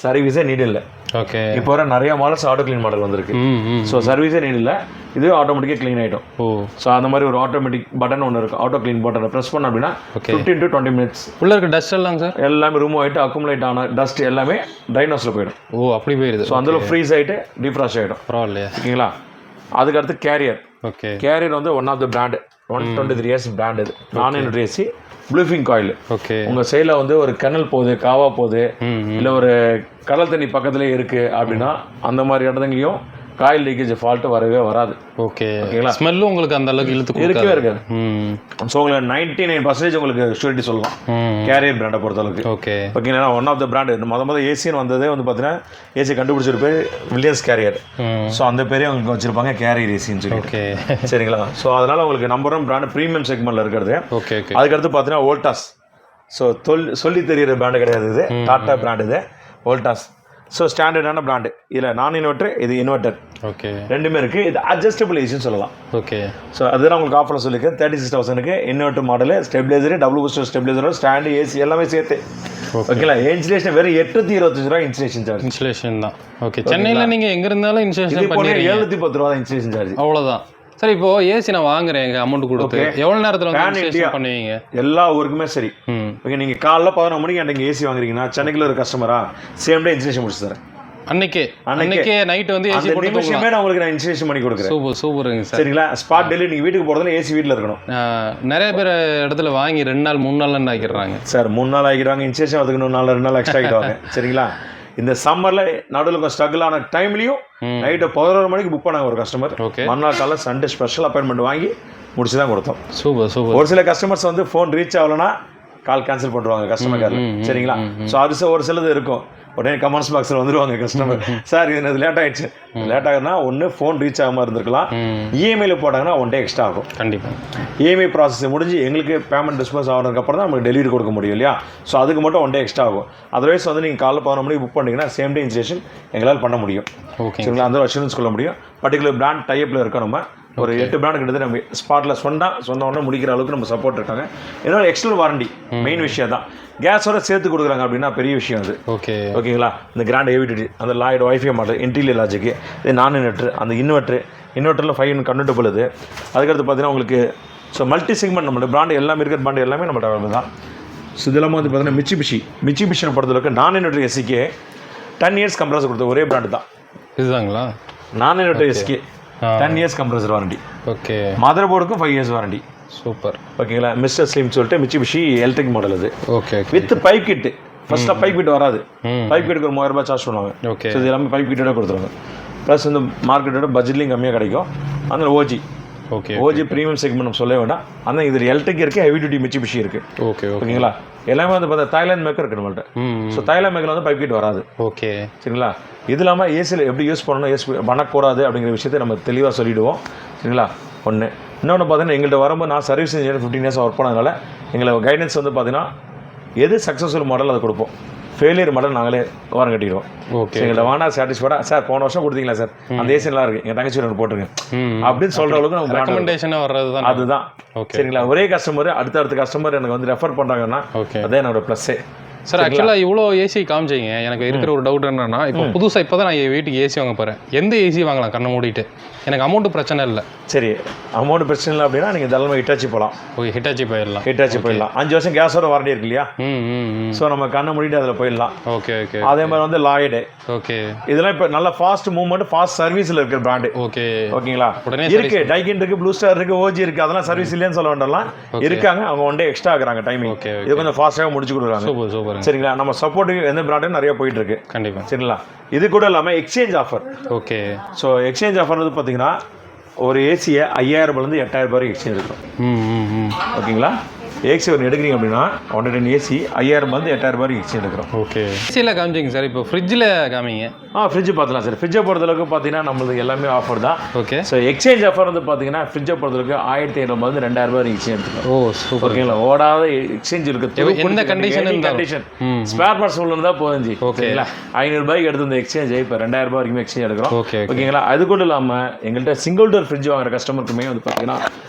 சர்வீஸே நீட் இல்லை. ஓகே. இப்போ வர நிறைய மாடல்ஸ் ஆட்டோ கிளீன் மாடல் வந்திருக்கு. ஸோ சர்வீஸே நீட் இல்லை, இது ஆட்டோமேட்டிக்காக க்ளீன் ஆகிடும். ஓ. ஸோ அந்த மாதிரி ஒரு ஆட்டோமேட்டிக் பட்டன் ஒன்று இருக்குது. ஆட்டோ க்ளீன் பட்டனை ப்ரெஸ் பண்ண அப்படின்னா 15 to 20 minutes உள்ள இருக்க டஸ்ட் எல்லாம் சார் எல்லாமே ரிமூவ் ஆகிட்டு அக்குமுலேட் ஆன டஸ்ட் எல்லாமே ட்ரைனர்ஸில் போயிடும். ஓ அப்படி போயிடுது. ஸோ அதில் ஃப்ரீஸ் ஆகிட்டு டீஃப்ராஸ்ட் ஆகிடும். பரவாயில்லையா? ஓகேங்களா? அதுக்கடுத்து கேரியர். ஓகே. கேரியர் வந்து one of the brand 123 years brand. இது நான் யூனிட் ஏசி ப்ளூஃபிங் காயில். ஓகே. உங்கள் சைடில் வந்து ஒரு கெனல் போகுது, காவா போகுது, இல்லை ஒரு கடல் தண்ணி பக்கத்துலேயே இருக்குது அப்படின்னா அந்த மாதிரி இடத்துலையும் காயில் லீக்கேஜ் ஃபால்ட்டு வரவே வராது. ஓகே. ஓகேங்களா? ஸ்மெல்லும் உங்களுக்கு அந்த அளவுக்கு இழுத்து இருக்கவே இருக்காது. ஸோ உங்களுக்கு 99% உங்களுக்கு ஷூரிட்டி சொல்லலாம் கேரியர் பிராண்டை பொறுத்தளவுக்கு. ஓகே. ஓகேங்களா? ஒன் ஆஃப் த பிராண்டு மொதல் ஏசின்னு வந்ததே வந்து பார்த்தீங்கன்னா ஏசி கண்டுபிடிச்சிட்டு பேர் வில்லியம்ஸ் கேரியர். ஸோ அந்த பேரே உங்களுக்கு வச்சிருப்பாங்க கேரியர் ஏசின்னு சொல்லி. ஓகே. சரிங்களா? ஸோ அதனால் உங்களுக்கு நம்பர் 1 பிராண்டு ப்ரீமியம் செக்மெண்ட்டில் இருக்கிறது. Okay okay. அதுக்கடுத்து பார்த்தீங்கன்னா வோல்டாஸ். ஸோ சொல்லி தெரிகிற பிராண்டு கிடையாது, இது டாட்டா பிராண்டு. இது வோல்டாஸ். So ஸ்டாண்டர்டான brand. இதில் நான் இன்வெர்டர், இது இன்வெர்டர். ஓகே. ரெண்டுமே இருக்குது. இது அட்ஜஸ்டபிள் ஏசின்னு சொல்லலாம். ஓகே. ஸோ அதுதான் உங்களுக்கு ஆஃபரில் சொல்லியிருக்கேன். 36,000க்கு inverter model, stabiliser, double booster ஸ்டெபிலைசரோட ஸ்டாண்டு, ஏசி எல்லாமே சேர்த்து. ஓகேங்களா? இன்ஸ்டலேஷன் வெறும் 825 ரூபா இன்ஸ்டலேஷன் சார்ஜ். இன்ஸ்டலேஷன் தான். ஓகே. சென்னையில் நீங்கள் எங்கே இருந்தாலும் இன்ஸ்டலேஷன் பண்ணி 710 ரூபா தான் இன்ஸ்டலேஷன் சார்ஜ். அவ்வளோதான். சரி, இப்போ ஏசி நான் வாங்குறேன், எங்கள் அமௌண்ட் கொடுத்து எவ்வளோ நேரத்தில் வந்து இன்ஸ்டலேஷன் பண்ணுவீங்க? எல்லா ஊருக்குமே சரி. ஓகே. நீங்கள் காலைல 11 மணிக்கு எனக்கு ஏசி வாங்குறீங்கன்னா சென்னைக்குள்ள ஒரு கஸ்டமரா சேம் டே இன்ஸ்டலேஷன் முடிச்சு தரேன். அன்னைக்கே நைட் வந்து ஏசி போட்டு நிமிஷமே நான் உங்களுக்கு இன்ஸ்டலேஷன் பண்ணி கொடுக்குறேன். சூப்பருங்க சார். சரிங்களா? Spot delivery. நீங்கள் வீட்டுக்கு போகிறதுல ஏசி வீட்டில் இருக்கணும். நிறைய பேர் இடத்துல வாங்கி 2 நாள் 3 நாள் ஆகிடுறாங்க சார். 3 நாள் ஆகிடுவாங்க. இன்ஸ்டலேஷன் அதுக்கு 1 நாள் 2 நாள் எக்ஸ்ட்ரா ஆகிடுவாங்க. சரிங்களா? இந்த சம்மரில் நடுவில் கொஞ்சம் ஸ்ட்ரகிள் ஆன டைம்லையும் நைட்டு 11 மணிக்கு புக் பண்ணாங்க ஒரு கஸ்டமர். மறுநாள் காலைல சண்டே ஸ்பெஷல் அப்பாயின்மெண்ட் வாங்கி முடிச்சு தான் கொடுத்தோம். சூப்பர். ஒரு சில கஸ்டமர்ஸ் வந்து ஃபோன் ரீச் ஆகலைன்னா கால் கேன்சல் பண்ணுவாங்க கஸ்டமர் கேர். சரிங்களா? ஸோ அது ஒரு சிலது இருக்கும். உடனே கமெண்ட்ஸ் பாக்ஸில் வந்துடுவாங்க கஸ்டமர், சார் இது லேட் ஆகிடுச்சு. லேட் ஆகுதுன்னா ஒன்று ஃபோன் ரீச் ஆகாமல் இருந்திருக்கலாம், இஎம்ஐயில் போட்டாங்கன்னா 1 day எக்ஸ்ட்ரா ஆகும். கண்டிப்பாக இஎம்ஐ ப்ராசஸ் முடிஞ்சு எங்களுக்கு பேமெண்ட் டிஸ்போஸ் ஆகிறதுக்கப்புறம் தான் நமக்கு டெலிவரி கொடுக்க முடியும் இல்லையா? ஸோ அதுக்கு மட்டும் 1 day எக்ஸ்ட்ரா ஆகும். அதர்வைஸ் வந்து நீங்கள் காலைல 11 மணிக்கு புக் பண்ணிங்கன்னா சேம் டே இன்ஸ்டலேஷன் எங்களால் பண்ண முடியும். சரிங்களா? அந்த அஷூரன்ஸ் கொள்ள முடியும். பர்டிகுலர் பிராண்ட் டைப்பில் இருக்கோம். நம்ம ஒரு 8 பிராண்ட் கிட்டத்தட்ட நம்ம ஸ்பாட்டில் சொன்ன உடனே முடிக்கிற அளவுக்கு நம்ம சப்போர்ட் இருக்காங்க. ஏன்னா எக்ஸ்டர்னல் வாரண்டி மெயின் விஷயம் தான். கேஸோட சேர்த்து கொடுக்குறாங்க அப்படின்னா பெரிய விஷயம் அது. ஓகேங்களா? இந்த கிராண்ட் ஏவிடிடி, அந்த Lloyd wifi model, interior logic, இது நான் இன்வெர்ட்ரு, அந்த இன்வெர்ட்டரில் 5 கன்வெர்ட்டபிள். இது அதுக்கடுத்து பார்த்தீங்கன்னா உங்களுக்கு ஸோ மல்டி செக்மெண்ட் நம்மளோட பிராண்டு எல்லாமே இருக்கிற பிராண்டு எல்லாமே நம்மளோட அவைலபிள் தான். ஸோ இதெல்லாம் வந்து பார்த்தீங்கன்னா மிச்சிபிஷியை பொறுத்தளவுக்கு நான் இன்வெர்டர் ஏசிக்கு 10 years கம்ப்ரஸர் கொடுத்த ஒரே பிராண்டு தான். இதுதாங்களா? நான் இன்வெர்டர் ஏசிக்கு 10 years compressor warranty. Okay. Mother போர்டுக்கும் 5 years வாரண்டி. சூப்பர். ஓகேங்களா? மிஸ்டர் ஸ்லிம் சொல்லிட்டு மிச்சிபிஷி எலக்ட்ரிக் மாடல் அது. ஓகே. With pipe kit. ஃபர்ஸ்ட்டாக பைப் கிட் வராது. பைப் கிட்டுக்கு ஒரு 3000 ரூபாய் சார்ஜ் பண்ணுவாங்க. ஓகே. ஸோ இது எல்லாமே பைப் கிட்டோட கொடுத்துருவாங்க. ப்ளஸ் வந்து மார்க்கெட்டோட பட்ஜெட்லையும் கம்மியாக கிடைக்கும். அந்த OG. Okay. OG premium segment சொல்ல வேண்டாம். ஆனால் இதில் எலக்ட்ரிக் இருக்குது, ஹெவி டியூட்டி மிச்சிபிஷி இருக்குது. ஓகே. ஓகேங்களா? எல்லாமே வந்து பார்த்தா தாய்லாந்து மேக்கர் இருக்குது நம்மள்ட்ட. ஸோ தாய்லாந்து மேக்கரில் வந்து பைப் கிட் வராது. ஓகே. சரிங்களா? இது இல்லாமல் ஏசியில் எப்படி யூஸ் பண்ணணும், ஏசி பண்ணக்கூடாது அப்படிங்கிற விஷயத்தை நம்ம தெளிவாக சொல்லிவிடுவோம். சரிங்களா? ஒன்று. இன்னொன்று பார்த்தீங்கன்னா எங்கள்கிட்ட வரும்போது நான் சர்வீஸ் இன்ஜினியர் 15 years ஒர்க் பண்ணதுனால எங்களை கைடன்ஸ் வந்து பார்த்தீங்கன்னா எது சக்ஸஸ்ஃபுல் மாடல் அதை கொடுப்போம், ஃபெயிலியர் மாடல் நாங்களே ஓரம் கட்டிடுவோம். ஓகே, எங்கள்கிட்ட வானா சாட்டிஸ்ஃபைடாக சார் போன வருஷம் கொடுத்தீங்களா சார் அந்த ஏசி நல்லா இருக்கு, எங்கள் தங்கச்சி ஒன்று போட்டுருங்க அப்படின்னு சொல்கிற அளவுக்கு நம்ம ரெக்கமெண்டேஷனாக வர்றது தான் அதுதான். சரிங்களா, ஒரே கஸ்டமர் அடுத்த கஸ்டமர் எனக்கு வந்து ரெஃபர் பண்ணுறாங்கன்னா அதே என்னோட ப்ளஸ்ஸே. சார் ஆக்சுவலாக இவ்வளோ ஏசி காமிச்சிங்க, எனக்கு இருக்கிற ஒரு டவுட் என்னன்னா, இப்போ புதுசாக இப்போ தான் நான் என் வீட்டுக்கு ஏசி வாங்க போகிறேன், எந்த ஏசி வாங்கலாம் கண்ணை மூடிட்டு? எனக்கு அமௌண்ட்டு பிரச்சனை இல்லை. சரி, அமௌண்ட் பிரச்சனை இல்லை அப்படின்னா நீங்கள் தாராளமாக ஹிட்டாச்சி போகலாம். ஓகே, ஹிட்டாச்சி போயிடலாம். 5 வருஷம் கேஸோட வாரண்டி இருக்கு இல்லையா? ஸோ நம்ம கண்ணை மூடிட்டு அதில் போயிடலாம். Okay okay. அதே மாதிரி வந்து லாய்டு. ஓகே, இதெல்லாம் இப்போ நல்ல ஃபாஸ்ட் மூவ்மெண்ட், ஃபாஸ்ட் சர்வீஸில் இருக்கிற பிராண்டு. ஓகே ஓகேங்களா, உடனே இருக்கு. டைகின் இருக்கு, ப்ளூ ஸ்டார் இருக்கு, ஓஜி இருக்கு. அதெல்லாம் சர்வீஸ் இல்லைன்னு சொல்ல வேண்டாம், இருக்காங்க. அவங்க ஒன் டே எக்ஸ்ட்ரா ஆகுறாங்க டைமிங். இது கொஞ்சம் ஃபாஸ்ட்டாக முடிச்சு கொடுக்குறாங்க. Super super. சரிங்களா, நம்ம சப்போர்ட்டுக்கு எந்த பிராண்டும் நிறைய போயிட்டு இருக்கு. கண்டிப்பாக. சரிங்களா, இது கூட இல்லாமல் exchange offer. Okay. So exchange offer வந்து பார்த்தீங்கன்னா ஒரு ஏசியை 5000 8,000 வரைக்கும் எக்ஸ்சேஞ்ச் இருக்கும். ஓகேங்களா, ஏசி ஒன்று எடுக்கிறீங்க அப்படின்னா 110 ஏசி 5000 8,000 வரைக்கும் எக்ஸ்சேஞ்ச் எடுக்கிறோம். ஓகே. ஏசியில் காமிச்சிங்க சார், இப்போ ஃப்ரிட்ஜில் காமிங்க. ஃப்ரிட்ஜ் பார்த்துலாம் சார். ஃப்ரிட்ஜை பொறுத்தளவுக்கு பார்த்தீங்கன்னா நம்மளுக்கு எல்லாமே ஆஃபர் தான். ஓகே. ஸோ எக்ஸ்சேஞ்ச் ஆஃபர் வந்து பார்த்தீங்கன்னா ஃப்ரிட்ஜை பொறுத்தளவுக்கு 1500 2000 வரைக்கும் எக்ஸ்சேஞ்ச் எடுத்துக்கலாம். ஓ சூப்பர். ஓகேங்களா, ஓடாத எக்ஸ்சேஞ்ச் இருக்குது. எந்த கண்டிஷன் ஸ்பேர் பார்ட்ஸ் உள்ள இருந்தால் போதஞ்சு. ஓகேங்களா, 500 ரூபாய்க்கு எடுத்து இந்த எக்ஸ்சேஞ்ச் இப்போ 2000 வரைக்கும் எக்ஸ்சேஞ்ச் எடுக்கிறோம். ஓகேங்களா, அது கூட இல்லாமல் எங்கள்கிட்ட சிங்கிள் டோர் ஃப்ரிட்ஜ் வாங்குற கஸ்டமருக்குமே வந்து பார்த்தீங்கன்னா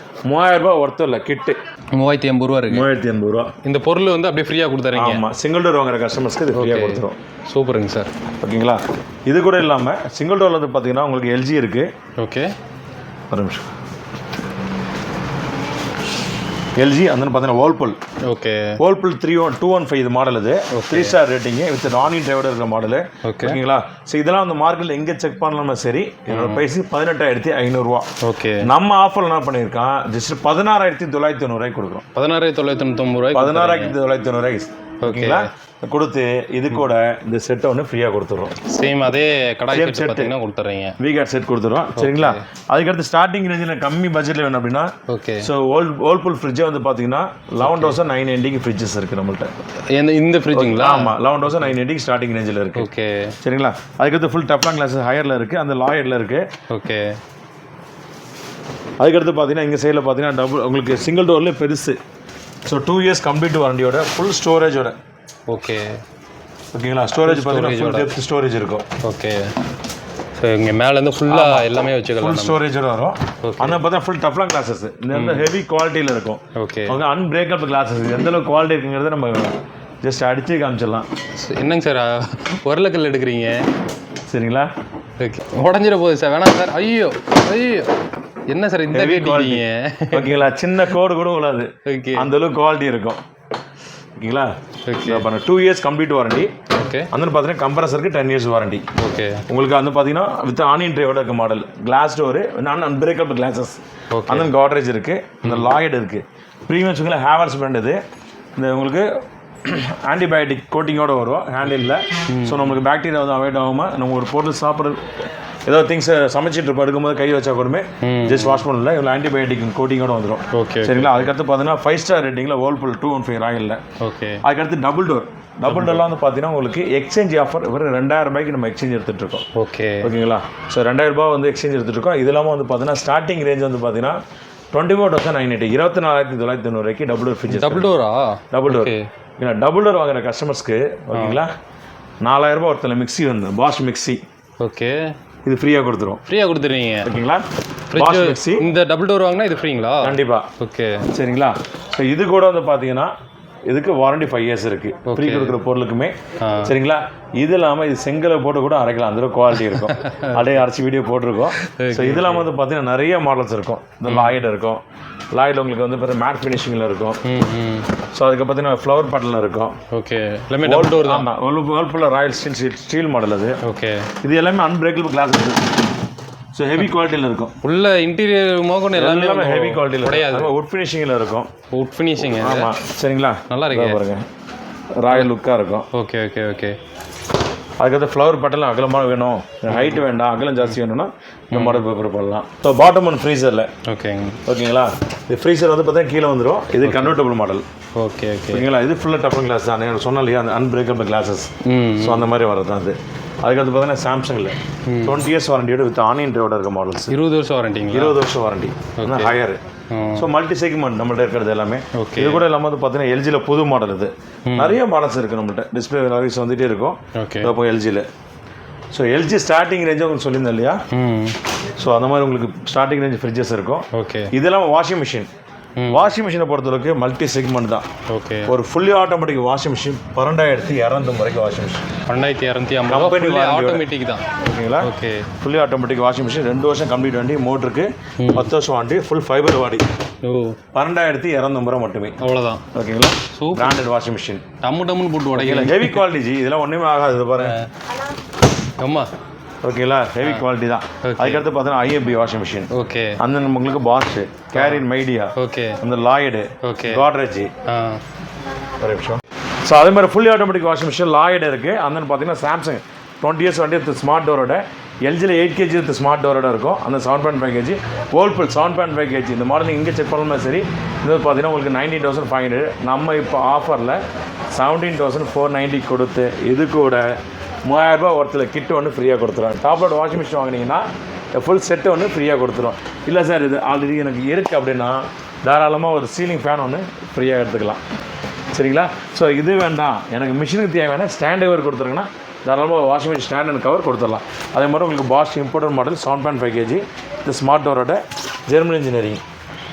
3000 ரூபாய் ஒருத்தர் இல்லை, கிட்டு 3080 ரூபா இருக்கு. 3080 ரூபா. இந்த பொருள் வந்து அப்படியே ஃப்ரீயாக கொடுத்துறீங்க. ஆமாம், சிங்கிள் டோர் வாங்குற கஸ்டமர்ஸ்க்கு இது ஃப்ரீயாக கொடுத்துரும். சூப்பருங்க சார். ஓகேங்களா, இது கூட இல்லாமல் சிங்கிள் டோரில் வந்து பார்த்தீங்கன்னா உங்களுக்கு எல்ஜி இருக்குது. ஓகே, ஒரு நிமிஷம். எல்ஜி அந்த பார்த்தீங்கன்னா வேர்ல்பூல். ஓகே, வேர்ல்பூல் 215 இது மாடல். இது 3 ஸ்டார் ரேட்டிங்கு வித் நான் டிரைவோட இருக்கிற மாடலு. ஓகேங்களா, ஸோ இதெல்லாம் அந்த மார்க்கெட்டில் எங்கே செக் பண்ணலாமல் சரி, என்னோட ப்ரைஸ் 18,500 ரூபா. ஓகே, நம்ம ஆஃபர் என்ன பண்ணியிருக்கோம், ஜஸ்ட் 16,990 ரூபாய்க்கு கொடுக்குறோம். 16,990 ரூபாய். 16,990 ரூபாய். ஓகேங்களா, கொடுத்து இது கூட இந்த செட்டை ஒன்று ஃப்ரீயாக கொடுத்துருவோம். சேம் அதே கடாய் செட் பார்த்தீங்கன்னா கொடுத்துறீங்க. வீகார்ட் செட் கொடுத்துருவோம். சரிங்களா, அதுக்கடுத்து ஸ்டார்டிங் ரேஞ்சில் கம்மி பட்ஜெட்டில் வேணும் அப்படின்னா ஓகே. ஸோ வேர்ல்பூல் ஃப்ரிட்ஜை வந்து பார்த்தீங்கன்னா 11,990 ஃப்ரிட்ஜஸ் இருக்குது நம்மள்ட்ட. இந்த ஃப்ரிட்ஜுங்களா? ஆமாம், 11,990 ஸ்டார்டிங் ரேஞ்சில் இருக்குது. ஓகே, சரிங்களா, அதுக்கடுத்து ஃபுல் டப்லாங் கிளாஸ் ஹையரில் இருக்குது, அந்த லாயரில் இருக்குது. ஓகே, அதுக்கடுத்து பார்த்தீங்கன்னா இங்கே சைடில் பார்த்தீங்கன்னா டபுள் உங்களுக்கு சிங்கிள் டோர்லேயே பெருசு. ஸோ 2 இயர்ஸ் கம்ப்ளீட் வாரண்டியோட ஃபுல் ஸ்டோரேஜோட. ஓகே. ஓகேங்களா, ஸ்டோரேஜ் பார்த்தீங்கன்னா ஃபுல் டெப்த் ஸ்டோரேஜ் இருக்கும். ஓகே. ஸோ இங்கே மேலேருந்து ஃபுல்லாக எல்லாமே வச்சுக்கலாம். ஃபுல் ஸ்டோரேஜோட வரும். ஆனால் பார்த்தா ஃபுல் டஃப்லாங் கிளாஸஸ். இந்த ஹெவி குவாலிட்டியில் இருக்கும். ஓகே, அவங்க அன்பிரேக்கபிள் கிளாஸஸ். எந்த அளவுக்கு குவாலிட்டி இருக்குங்கிறத நம்ம ஜஸ்ட் அடிச்சு காமிச்சிடலாம். என்னங்க சார் உரலக்கல் எடுக்கிறீங்க? சரிங்களா, ஓகே, உடஞ்சிட போகுது சார். வேணாம் சார். ஐயோ ஐயோ, என்ன சார் இந்த கேட்டீங்க? ஓகேங்களா, சின்ன கோடு கூட உள்ளாது. ஓகே, அந்த அளவுக்கு குவாலிட்டி இருக்கும். ஓகேங்களா, okay, 2 years complete warranty. Okay, அந்த பார்த்தீங்கன்னா கம்ப்ரஸருக்கு 10 இயர்ஸ் வாரண்டி. ஓகே, உங்களுக்கு வந்து பார்த்தீங்கன்னா வித் ஆனியன் ட்ரேவோட இருக்க model, glass door, unbreakable glasses. அந்த காட்ரேஜ் இருக்குது, இந்த லாய்டு இருக்குது. ப்ரீமியம் வச்சுங்களா, ஹேவல்ஸ் பிராண்ட். இது இந்த உங்களுக்கு ஆன்டிபயோட்டிக் கோட்டிங்கோடு வரும் ஹேண்டில். ஸோ நம்மளுக்கு பாக்டீரியா வந்து அவாய்ட் ஆகாமல் நம்ம ஒரு பொருள் சாப்பிட்றது ஏதோ திங்ஸ் சமைச்சிட்டு இருப்போம், எடுக்கும்போது கை வச்சா கூடமே ஜஸ்ட் வாஷ் பண்ணல, இவ்வளோ ஆன்டிபயோட்டிக் கோட்டிங்கோட வந்துடும். ஓகே, சரிங்களா. அதுக்கடுத்து பார்த்தீங்கன்னா 5 ஸ்டார் ரேட்டிங்கில் வேர்ல்பூல் 215 ராயலில். ஓகே, அதுக்கடுத்து டபுள் டோர்லாம் வந்து பார்த்தீங்கன்னா உங்களுக்கு எக்ஸ்சேஞ்ச் ஆஃபர் வெறும் 2000 ரூபாய்க்கு நம்ம எக்ஸ்சேஞ்ச் எடுத்துகிட்டு இருக்கோம். ஓகே, ஓகேங்களா. ஸோ 2000 ரூபாய் வந்து எக்ஸ்சேஞ்ச் எடுத்துகிட்டு இருக்கோம். இது இல்லாமல் வந்து பார்த்தீங்கன்னா ஸ்டார்டிங் ரேஞ்ச் வந்து பார்த்தீங்கன்னா 24,980 24,990 ரூபாய்க்கு double door fridge. Double Dora? Double door. ஏன்னா டபுள் டோர் வாங்குற கஸ்டமர்ஸ்க்கு ஓகேங்களா 4000 ரூபாய் ஒருத்தர் மிக்ஸி வந்து பாஷ் மிக்ஸி. ஓகே, இது ஃப்ரீயாக கொடுத்துருவோம். ஃப்ரீயாக கொடுத்துருவீங்க. ஓகேங்களா, பாஷ் மிக்ஸி. இந்த டபுள் டோர் வாங்கினா இது ஃப்ரீங்களா? கண்டிப்பாக. ஓகே, சரிங்களா. ஸோ இது கூட வந்து பார்த்தீங்கன்னா இதுக்கு வாரண்டி 5 இயர்ஸ் இருக்குது ஃப்ரீ கொடுக்குற பொருளுக்குமே. சரிங்களா, இது இல்லாமல் இது செங்கலை போட்டு கூட அரைக்கலாம், அந்த குவாலிட்டி இருக்கும். அப்படியே அரைச்சி வீடியோ போட்டிருக்கோம். ஸோ இது இல்லாமல் வந்து பார்த்தீங்கன்னா நிறைய மாடல்ஸ் இருக்கும். இந்த லாய்டு இருக்கும். லாய்டு உங்களுக்கு வந்து பார்த்தீங்கன்னா மேட் ஃபினிஷிங்கில் இருக்கும். ஸோ அதுக்கு பார்த்தீங்கன்னா ஃப்ளவர் பேட்டர்னில் இருக்கும். ஓகே, எல்லாமே டபுள் டோர் தான். வேர்ல்பூலில் ராயல் ஸ்டீல் மாடல் அது. ஓகே, இது எல்லாமே அன்பிரேக்கபிள் கிளாஸ். ஸோ ஹெவி குவாலிட்டியில் இருக்கும். உள்ள இன்டீரியர் மோகன் எல்லாமே ஹெவி குவாலிட்டியில் கிடையாது, வுட் ஃபினிஷிங்கில் இருக்கும். Would finishing. ஆமாம், சரிங்களா, நல்லா இருக்கு பாருங்க, ராயல் லுக்காக இருக்கும். Okay okay okay. அதுக்கடுத்து ஃப்ளவர் பட்டெல்லாம் அகலமாக வேணும், ஹைட் வேண்டாம், அகலம் ஜாஸ்தி வேணும்னா இந்த மாடல் பேப்பர் பண்ணலாம். ஸோ பாட்டம் ஒன் ஃப்ரீசரில். ஓகேங்க, ஓகேங்களா. இது ஃப்ரீசர் வந்து பார்த்தீங்கன்னா கீழே வந்துடும். இது கன்வெர்ட்டபிள் மாடல். ஓகே ஓகே, ஓகேங்களா. இது ஃபுல்லாக டஃப்லாங் கிளாஸ் தான். சொன்னேன் இல்லையா, அந்த அன்பிரேக்கபிள் கிளாஸஸ். ஸோ அந்த மாதிரி வரது தான் அது. அதுக்கடுத்து பார்த்தீங்கன்னா சாம்சங்கில் 20 இயர்ஸ் வாரண்டியோட வித் ஆனியன் ட்ரைவோட இருக்க மாடல்ஸ். 20 வருஷம் வாரண்டிங்க. 20 வருஷம் warranty, higher. So multi segment நம்மள்ட்ட இருக்கிறது எல்லாமே. இது கூட இல்லாமல் வந்து பார்த்தீங்கன்னா எல்ஜியில் புது மாடல் இது. நிறைய மாடல்ஸ் இருக்குது நம்மள்ட்ட. டிஸ்பிளே சர்வீஸ் வந்துகிட்டே இருக்கும் இப்போ எல்ஜியில். ஸோ எல்ஜி ஸ்டார்டிங் ரேஞ்சு உங்களுக்கு சொல்லியிருந்தேன் இல்லையா? ஸோ அந்த மாதிரி உங்களுக்கு ஸ்டார்டிங் ரேஞ்ச் ஃப்ரிட்ஜஸ் இருக்கும். இதெல்லாம் வாஷிங் மிஷின். வாஷிங் மிஷினை பொறுத்தளவுக்கு மல்டி செக்மெண்ட் தான். ஒரு ஃபுல்லி ஆட்டோமேட்டிக் வாஷிங் மிஷின் 12,250 வரைக்கும் வாஷிங் மிஷின். 12,250 ஆட்டோமேட்டிக் தான். ஓகேங்களா? ஃபுல்லி ஆட்டோமேட்டிக் வாஷிங் மிஷின் 2 வருஷம் கம்ப்ளீட் வாண்டி. மோட்டருக்கு 10 வருஷம் வாண்டி. ஃபுல் ஃபைபர் வாடி. 12,250 மட்டுமே. அவ்வளோதான். ஓகேங்களா? Branded washing machine. டம்முன்னு போட்டு உடைக்கல. Heavy quality G. இதெல்லாம் ஒன்றுமே ஆகாது பாருங்க. அம்மா ஓகேங்களா? ஹெவி குவாலிட்டி தான். அதுக்கடுத்து பார்த்தீங்கன்னா ஐஎஃப்பி வாஷிங் மிஷின். அந்த உங்களுக்கு பாஷ், கேரின், மைடியா, அந்த லாய்டு, கோட்ரேஜ். ஒரு நிமிஷம். ஸோ அதே மாதிரி fully automatic washing machine Lloyd இருக்குது. அந்த பார்த்தீங்கன்னா சாம்சங் 20 இயர்ஸ் வண்டி வித் ஸ்மார்ட் டோரோட. எல்ஜியில் 8 kg வித் ஸ்மார்ட் டோரோட இருக்கும். அந்த 7.5 kg. Whirlpool 7.5 kg. இந்த மாடல் இங்கே செக் பண்ணாலும் சரி. இது பார்த்தீங்கன்னா உங்களுக்கு 19,500. நம்ம இப்போ ஆஃபரில் 17,490 கொடுத்து இது கூட 3000 ரூபா ஒருத்தர் கிட்டு ஒன்று ஃப்ரீயாக கொடுத்துருவோம். டாப்லோட் வாஷிங் மிஷின் வாங்கினீங்கன்னா ஃபுல் செட்டு ஒன்று ஃப்ரீயாக கொடுத்துருவோம். இல்லை சார் இது ஆல்ரெடி எனக்கு இருக்குது அப்படின்னா தாராளமாக ஒரு சீலிங் ஃபேன் ஒன்று ஃப்ரீயாக எடுத்துக்கலாம். சரிங்களா? ஸோ இது வேண்டாம், எனக்கு மிஷினுக்கு தேவையான ஸ்டாண்ட் கவர் கொடுத்துருங்கன்னா தாராளமாக washing machine stand and cover கொடுத்துடலாம். அதே மாதிரி உங்களுக்கு பாஷ் இம்போர்ட்டட் மாடல் 7.5 kg இந்த ஸ்மார்ட் டோரோட ஜெர்மன் இன்ஜினியரிங்.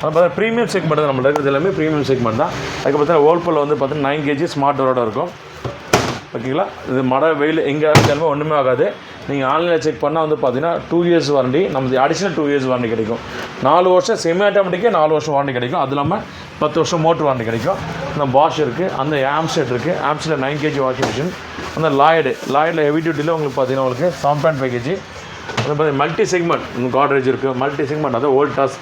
அது பார்த்தா ப்ரீமியம் செக்மெண்ட் தான். நம்மளுக்கு இது எல்லாமே ப்ரீமியம் செக்மெண்ட் தான். அதுக்கு பார்த்தீங்கன்னா வேர்ல்பூல் வந்து பார்த்தீங்கன்னா 9 kg ஸ்மார்ட் டோரோட இருக்கும். ஓகேங்களா? இது மழை வெயில் எங்கே இருந்தாலுமே ஒன்றுமே ஆகாது. நீங்கள் ஆன்லைனில் செக் பண்ணால் வந்து பார்த்தீங்கன்னா 2 இயர்ஸ் வாரண்டி. நமக்கு அடிஷனல் 2 இயர்ஸ் வாரண்டி கிடைக்கும். 4 வருஷம் செமி ஆட்டோமேட்டிக்கே 4 வருஷம் வாரண்டி கிடைக்கும். அது இல்லாமல் 10 வருஷம் மோட்டர் வாரண்டி கிடைக்கும். அந்த பாஷ் இருக்குது, அந்த ஆம்செட் இருக்குது. ஆம்ஸில் 9 kg வாஷிங் மிஷின். அந்த லாய்டில் ஹெவி டியூட்டியில் உங்களுக்கு பார்த்தீங்கன்னா உங்களுக்கு 7.5 kg. அது பார்த்தீங்கன்னா மல்டி செக்மெண்ட் காட்ரேஜ் இருக்குது. மல்டி செக்மெண்ட் அது Voltas.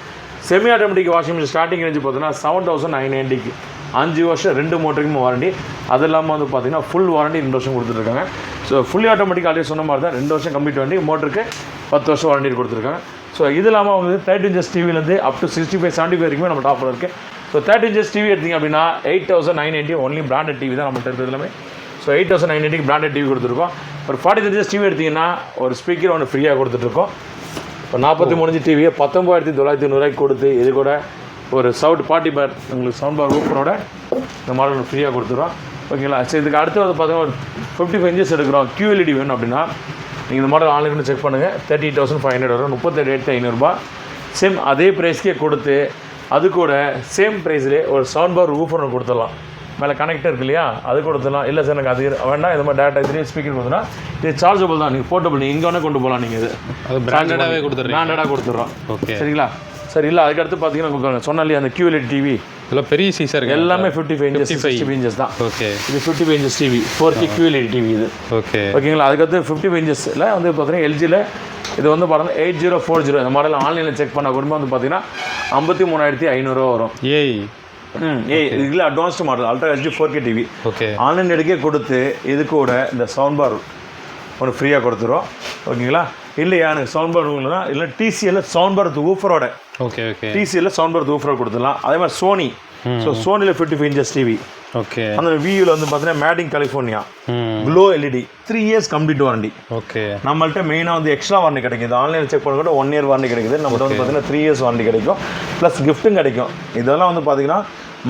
Semi automatic washing machine starting range பார்த்தீங்கன்னா 7,990. 5 வருஷம் 2 மோட்டருக்குமே வாரண்டி. அது இல்லாமல் வந்து பார்த்தீங்கன்னா ஃபுல் வாரண்டி 2 வருஷம் கொடுத்துருக்காங்க. ஸோ ஃபுல்லி ஆட்டோமேட்டிக் ஆல்ரெடி சொன்ன மாதிரி தான் 2 வருஷம் கம்ப்ளீட் வாரண்டி. மோட்டருக்கு 10 வருஷம் வாரண்டி கொடுத்துருக்காங்க. ஸோ இது இல்லாமல் உங்களுக்கு 30 inches டிவிலேருந்து அப் டு 65-70 வரைக்குமே நம்ம டாப்பில் இருக்குது. ஸோ 30 inches டிவி எடுத்திங்க அப்படின்னா 8,990 ஒன்லி பிராண்டட் டிவி தான் நம்மள்ட்ட இருக்கிறது எல்லாமே. ஸோ 8,990 பிராண்டட் டிவி கொடுத்துருக்கோம். ஒரு 40 inches டிவி எடுத்திங்கன்னா ஒரு ஸ்பீக்கர் ஒன்று ஃப்ரீயாக கொடுத்துட்ருக்கோம். இப்போ 43 inch டிவியை 19,990 கொடுத்து இது கூட ஒரு சவுண்ட் 40 பார் உங்களுக்கு சவுண்ட் பார் ஊப்பரோட இந்த மாடல் ஃப்ரீயாக கொடுத்துருவோம். ஓகேங்களா? சரி, இதுக்கு அடுத்து வந்து பார்த்தீங்கன்னா ஒரு 55 inches எடுக்கிறோம். QLED வேணும் அப்படின்னா நீங்கள் இந்த மாடல் ஆன்லைனில் செக் பண்ணுங்கள். 30,500 வரும். 37,500 சேம் அதே ப்ரைஸ்க்கே கொடுத்து அது கூட சேம் ப்ரைஸ்லேயே ஒரு சவுண்ட் பார் ஊஃபர் ஒன்று கொடுத்துடலாம். மேலே கனெக்டர் இருக்கு இல்லையா, அது கொடுத்துடலாம். இல்லை சார் எனக்கு அது வேண்டாம், இது மாதிரி டேட்டா 3 ஸ்பீக்கர் கொடுத்துனா இது சார்ஜபிள் தான். நீங்கள் போர்ட்டபிள், நீங்கள் எங்கே வேணால் கொண்டு போகலாம். நீங்கள் இது பிராண்டடாகவே கொடுத்துட்றோம். ஓகே, சரிங்களா? சரி, இல்லை அதுக்கடுத்து பார்த்தீங்கன்னா சொன்னா இல்லையா அந்த QLED டிவி இதெல்லாம் பெரிய சீசர் எல்லாமே 55 inches 65 inches தான். ஓகே, இது 55 inches TV 4K QLED TV இது. ஓகேங்களா? அதுக்கடுத்து 55 inchஸில் வந்து பார்த்தீங்கன்னா எல்ஜியில் இது வந்து பார்த்தீங்கன்னா 8040 இந்த மாடல் ஆன்லைனில் செக் பண்ண கூட வந்து பார்த்தீங்கன்னா 53,500 வரும். இதில் advanced model ultra HD 4K TV. Okay, online எடுக்கே கொடுத்து இது கூட இந்த சவுண்ட் பார் ஒன்று ஃப்ரீயாக கொடுத்துரும். ஓகேங்களா? இல்லையா எனக்கு சவுண்ட் பார் இல்லைனா இல்லை TCL சவுண்ட் பார் ஊஃபரோட. TCL சவுண்ட் பார் ஊஃபரோட கொடுத்துடலாம். அதே மாதிரி சோனி. ஸோ சோனியில் 55 inches டிவி. ஓகே, அந்த வியூவில் வந்து பார்த்தீங்கன்னா மேடிங் California glow LED 3 years complete warranty. Okay, நம்மள்ட்ட மெயினாக வந்து எக்ஸ்ட்ரா வாரண்டி கிடைக்குது. ஆன்லைனில் செக் பண்ண கூட 1 year வாரண்டி கிடைக்குது. நம்மள்ட்ட வந்து பார்த்தீங்கன்னா 3 years வாரண்டி கிடைக்கும். ப்ளஸ் கிஃப்ட்டும் கிடைக்கும். இதெல்லாம் வந்து பார்த்தீங்கன்னா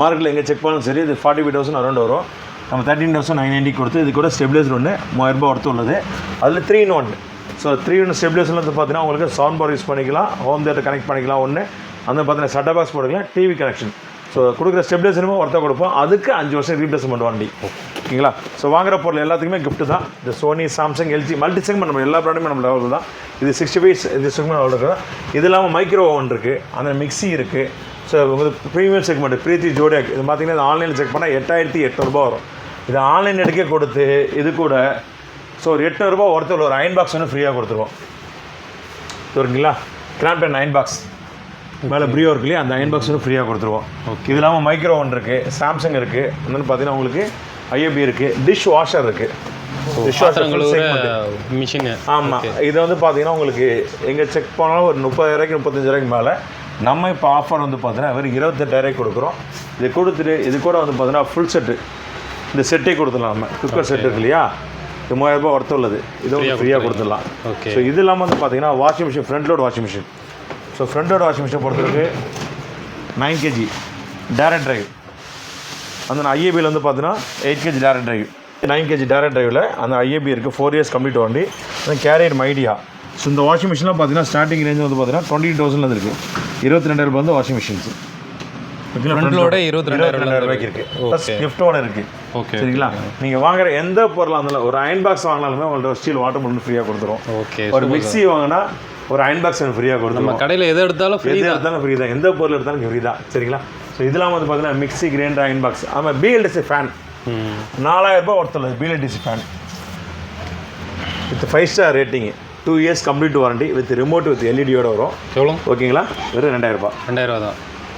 மார்க்கெட்டில் எங்கே செக் பண்ணாலும் சரி இது 45,000 அரௌண்ட் வரும். நம்ம 13,990 கொடுத்து இது கூட ஸ்டெபிலைசர் ஒன்று 3000 ஒர்த்து உள்ளது. அதில் 3 in 1. ஸோ 3 in 1 ஸ்டெபிலைசரில் வந்து பார்த்தீங்கன்னா உங்களுக்கு சவுண்ட் பார் யூஸ் பண்ணிக்கலாம், ஹோம் தியேட்டர் கனெக்ட் பண்ணிக்கலாம் ஒன்று. அந்த பார்த்தீங்கன்னா செட்டப் பாக்ஸ் போட்டுக்கலாம், டிவி கனெக்ஷன். ஸோ கொடுக்குற ஸ்டெபிலைசருமே ஒருத்தர் கொடுப்போம். அதுக்கு 5 வருஷம் ரீப்ளேஸ்மெண்ட் வாரண்டி. ஓகேங்களா? ஸோ வாங்குற பொருள் எல்லாத்துக்குமே கிஃப்ட் தான். இந்த Sony, Samsung, LG multi segment நம்ம எல்லா ப்ராடக்ட்டுமே நம்ம லெவல் தான். இது 65 இது செக்மெண்ட் லெவல் இருக்குது. இது இல்லாமல் மைக்ரோ ஓவன் இருக்குது, அந்த மிக்ஸி இருக்குது. ஸோ உங்களுக்கு ப்ரீமியம் செக்மெண்ட் பிரீத்தி ஜோடியாக் இது பார்த்தீங்கன்னா ஆன்லைனில் செக் பண்ணால் 8,800 வரும். இது ஆன்லைன் எடுக்க கொடுத்து இது கூட ஸோ ஒரு 800 ஒருத்தர் ஒரு அயன் பாக்ஸ் ஒன்று ஃப்ரீயாக கொடுத்துருவோம். சரிங்களா? கிராம்ப்டன் அயன் பாக்ஸ் மேலே ப்ரியோ இருக்கு இல்லையா, அந்த அயன் பாக்ஸ் ஒன்று ஃப்ரீயாக கொடுத்துருவோம். ஓகே, இது இல்லாமல் மைக்ரோ ஓவன் இருக்குது, சாம்சங் இருக்குது, வந்து பார்த்தீங்கன்னா உங்களுக்கு IFB இருக்குது, டிஷ் வாஷர் இருக்குது. Dish washer machine. ஆமாம், இது வந்து பார்த்தீங்கன்னா உங்களுக்கு எங்கே செக் பண்ணாலும் ஒரு 30,000 35,000 மேலே. நம்ம இப்போ ஆஃபர் வந்து பார்த்தீங்கன்னா வெறும் 28,000 கொடுக்குறோம். இது கொடுத்துட்டு இது கூட வந்து பார்த்தீங்கன்னா ஃபுல் செட்டு இந்த செட்டே கொடுத்துடலாம். நம்ம குக்கர் செட் இருக்கு இல்லையா, இது 3000 ரூபாய் ஒர்த்து உள்ளது. இது உங்களுக்கு ஃப்ரீயாக கொடுத்துடலாம். ஓகே. ஸோ இது இல்லாமல் வந்து பார்த்தீங்கன்னா washing machine, front load washing machine. So front load washing machine பொறுத்தவரைக்கு 9 kg டேரக்ட் டிரைவ். அந்த ஐஏபியில் வந்து பார்த்தீங்கன்னா 8 kg direct drive, 9 kg direct டிரைவில் அந்த ஐஏபி இருக்குது. 4 years கம்ப்ளீட் வாரண்டி. அந்த கேரியர் மைடியா. ஸோ இந்த வாஷிங் மிஷின்லாம் பார்த்தீங்கன்னா ஸ்டார்டிங் ரேஞ்ச் வந்து பார்த்தீங்கன்னா 22,000 இருக்குது. 22,000 வந்து வாஷிங் மிஷின்ஸ். ஃப்ரண்ட்லோட 22,000 ரூபாய்க்கு இருக்குது. ப்ளஸ் கிஃப்டோட இருக்குது. ஓகே, சரிங்களா? நீங்கள் வாங்குற எந்த பொருளாக இருந்தாலும் ஒரு அயன் பாக்ஸ் வாங்கினாலுமே உங்கள்ட்ட ஸ்டீல் வாட்டர் பாட்டில் ஃப்ரீயாக கொடுத்துரும். ஓகே. ஒரு மிக்ஸி வாங்கினா ஒரு அயன் பாக்ஸ் ஃப்ரீயாக கொடுத்துரும். கடையில் எது எடுத்தாலும் ஃப்ரீ தான், எந்த பொருள் எடுத்தாலும் ஃப்ரீ தான். சரிங்களா? ஸோ இதெல்லாம் வந்து பார்த்தீங்கன்னா மிக்ஸி, கிரைண்டர், அயன் பாக்ஸ். ஆமாம், பிஎல்டிசி ஃபேன் 4000 ரூபாய் ஒருத்தர் BLDC fan with 5 star rating, 2 years complete warranty with remote with எல்இடியோட வரும். எவ்வளோ? ஓகேங்களா? வெறும் 2000 ரூபாய். 2000 ரூபா தான்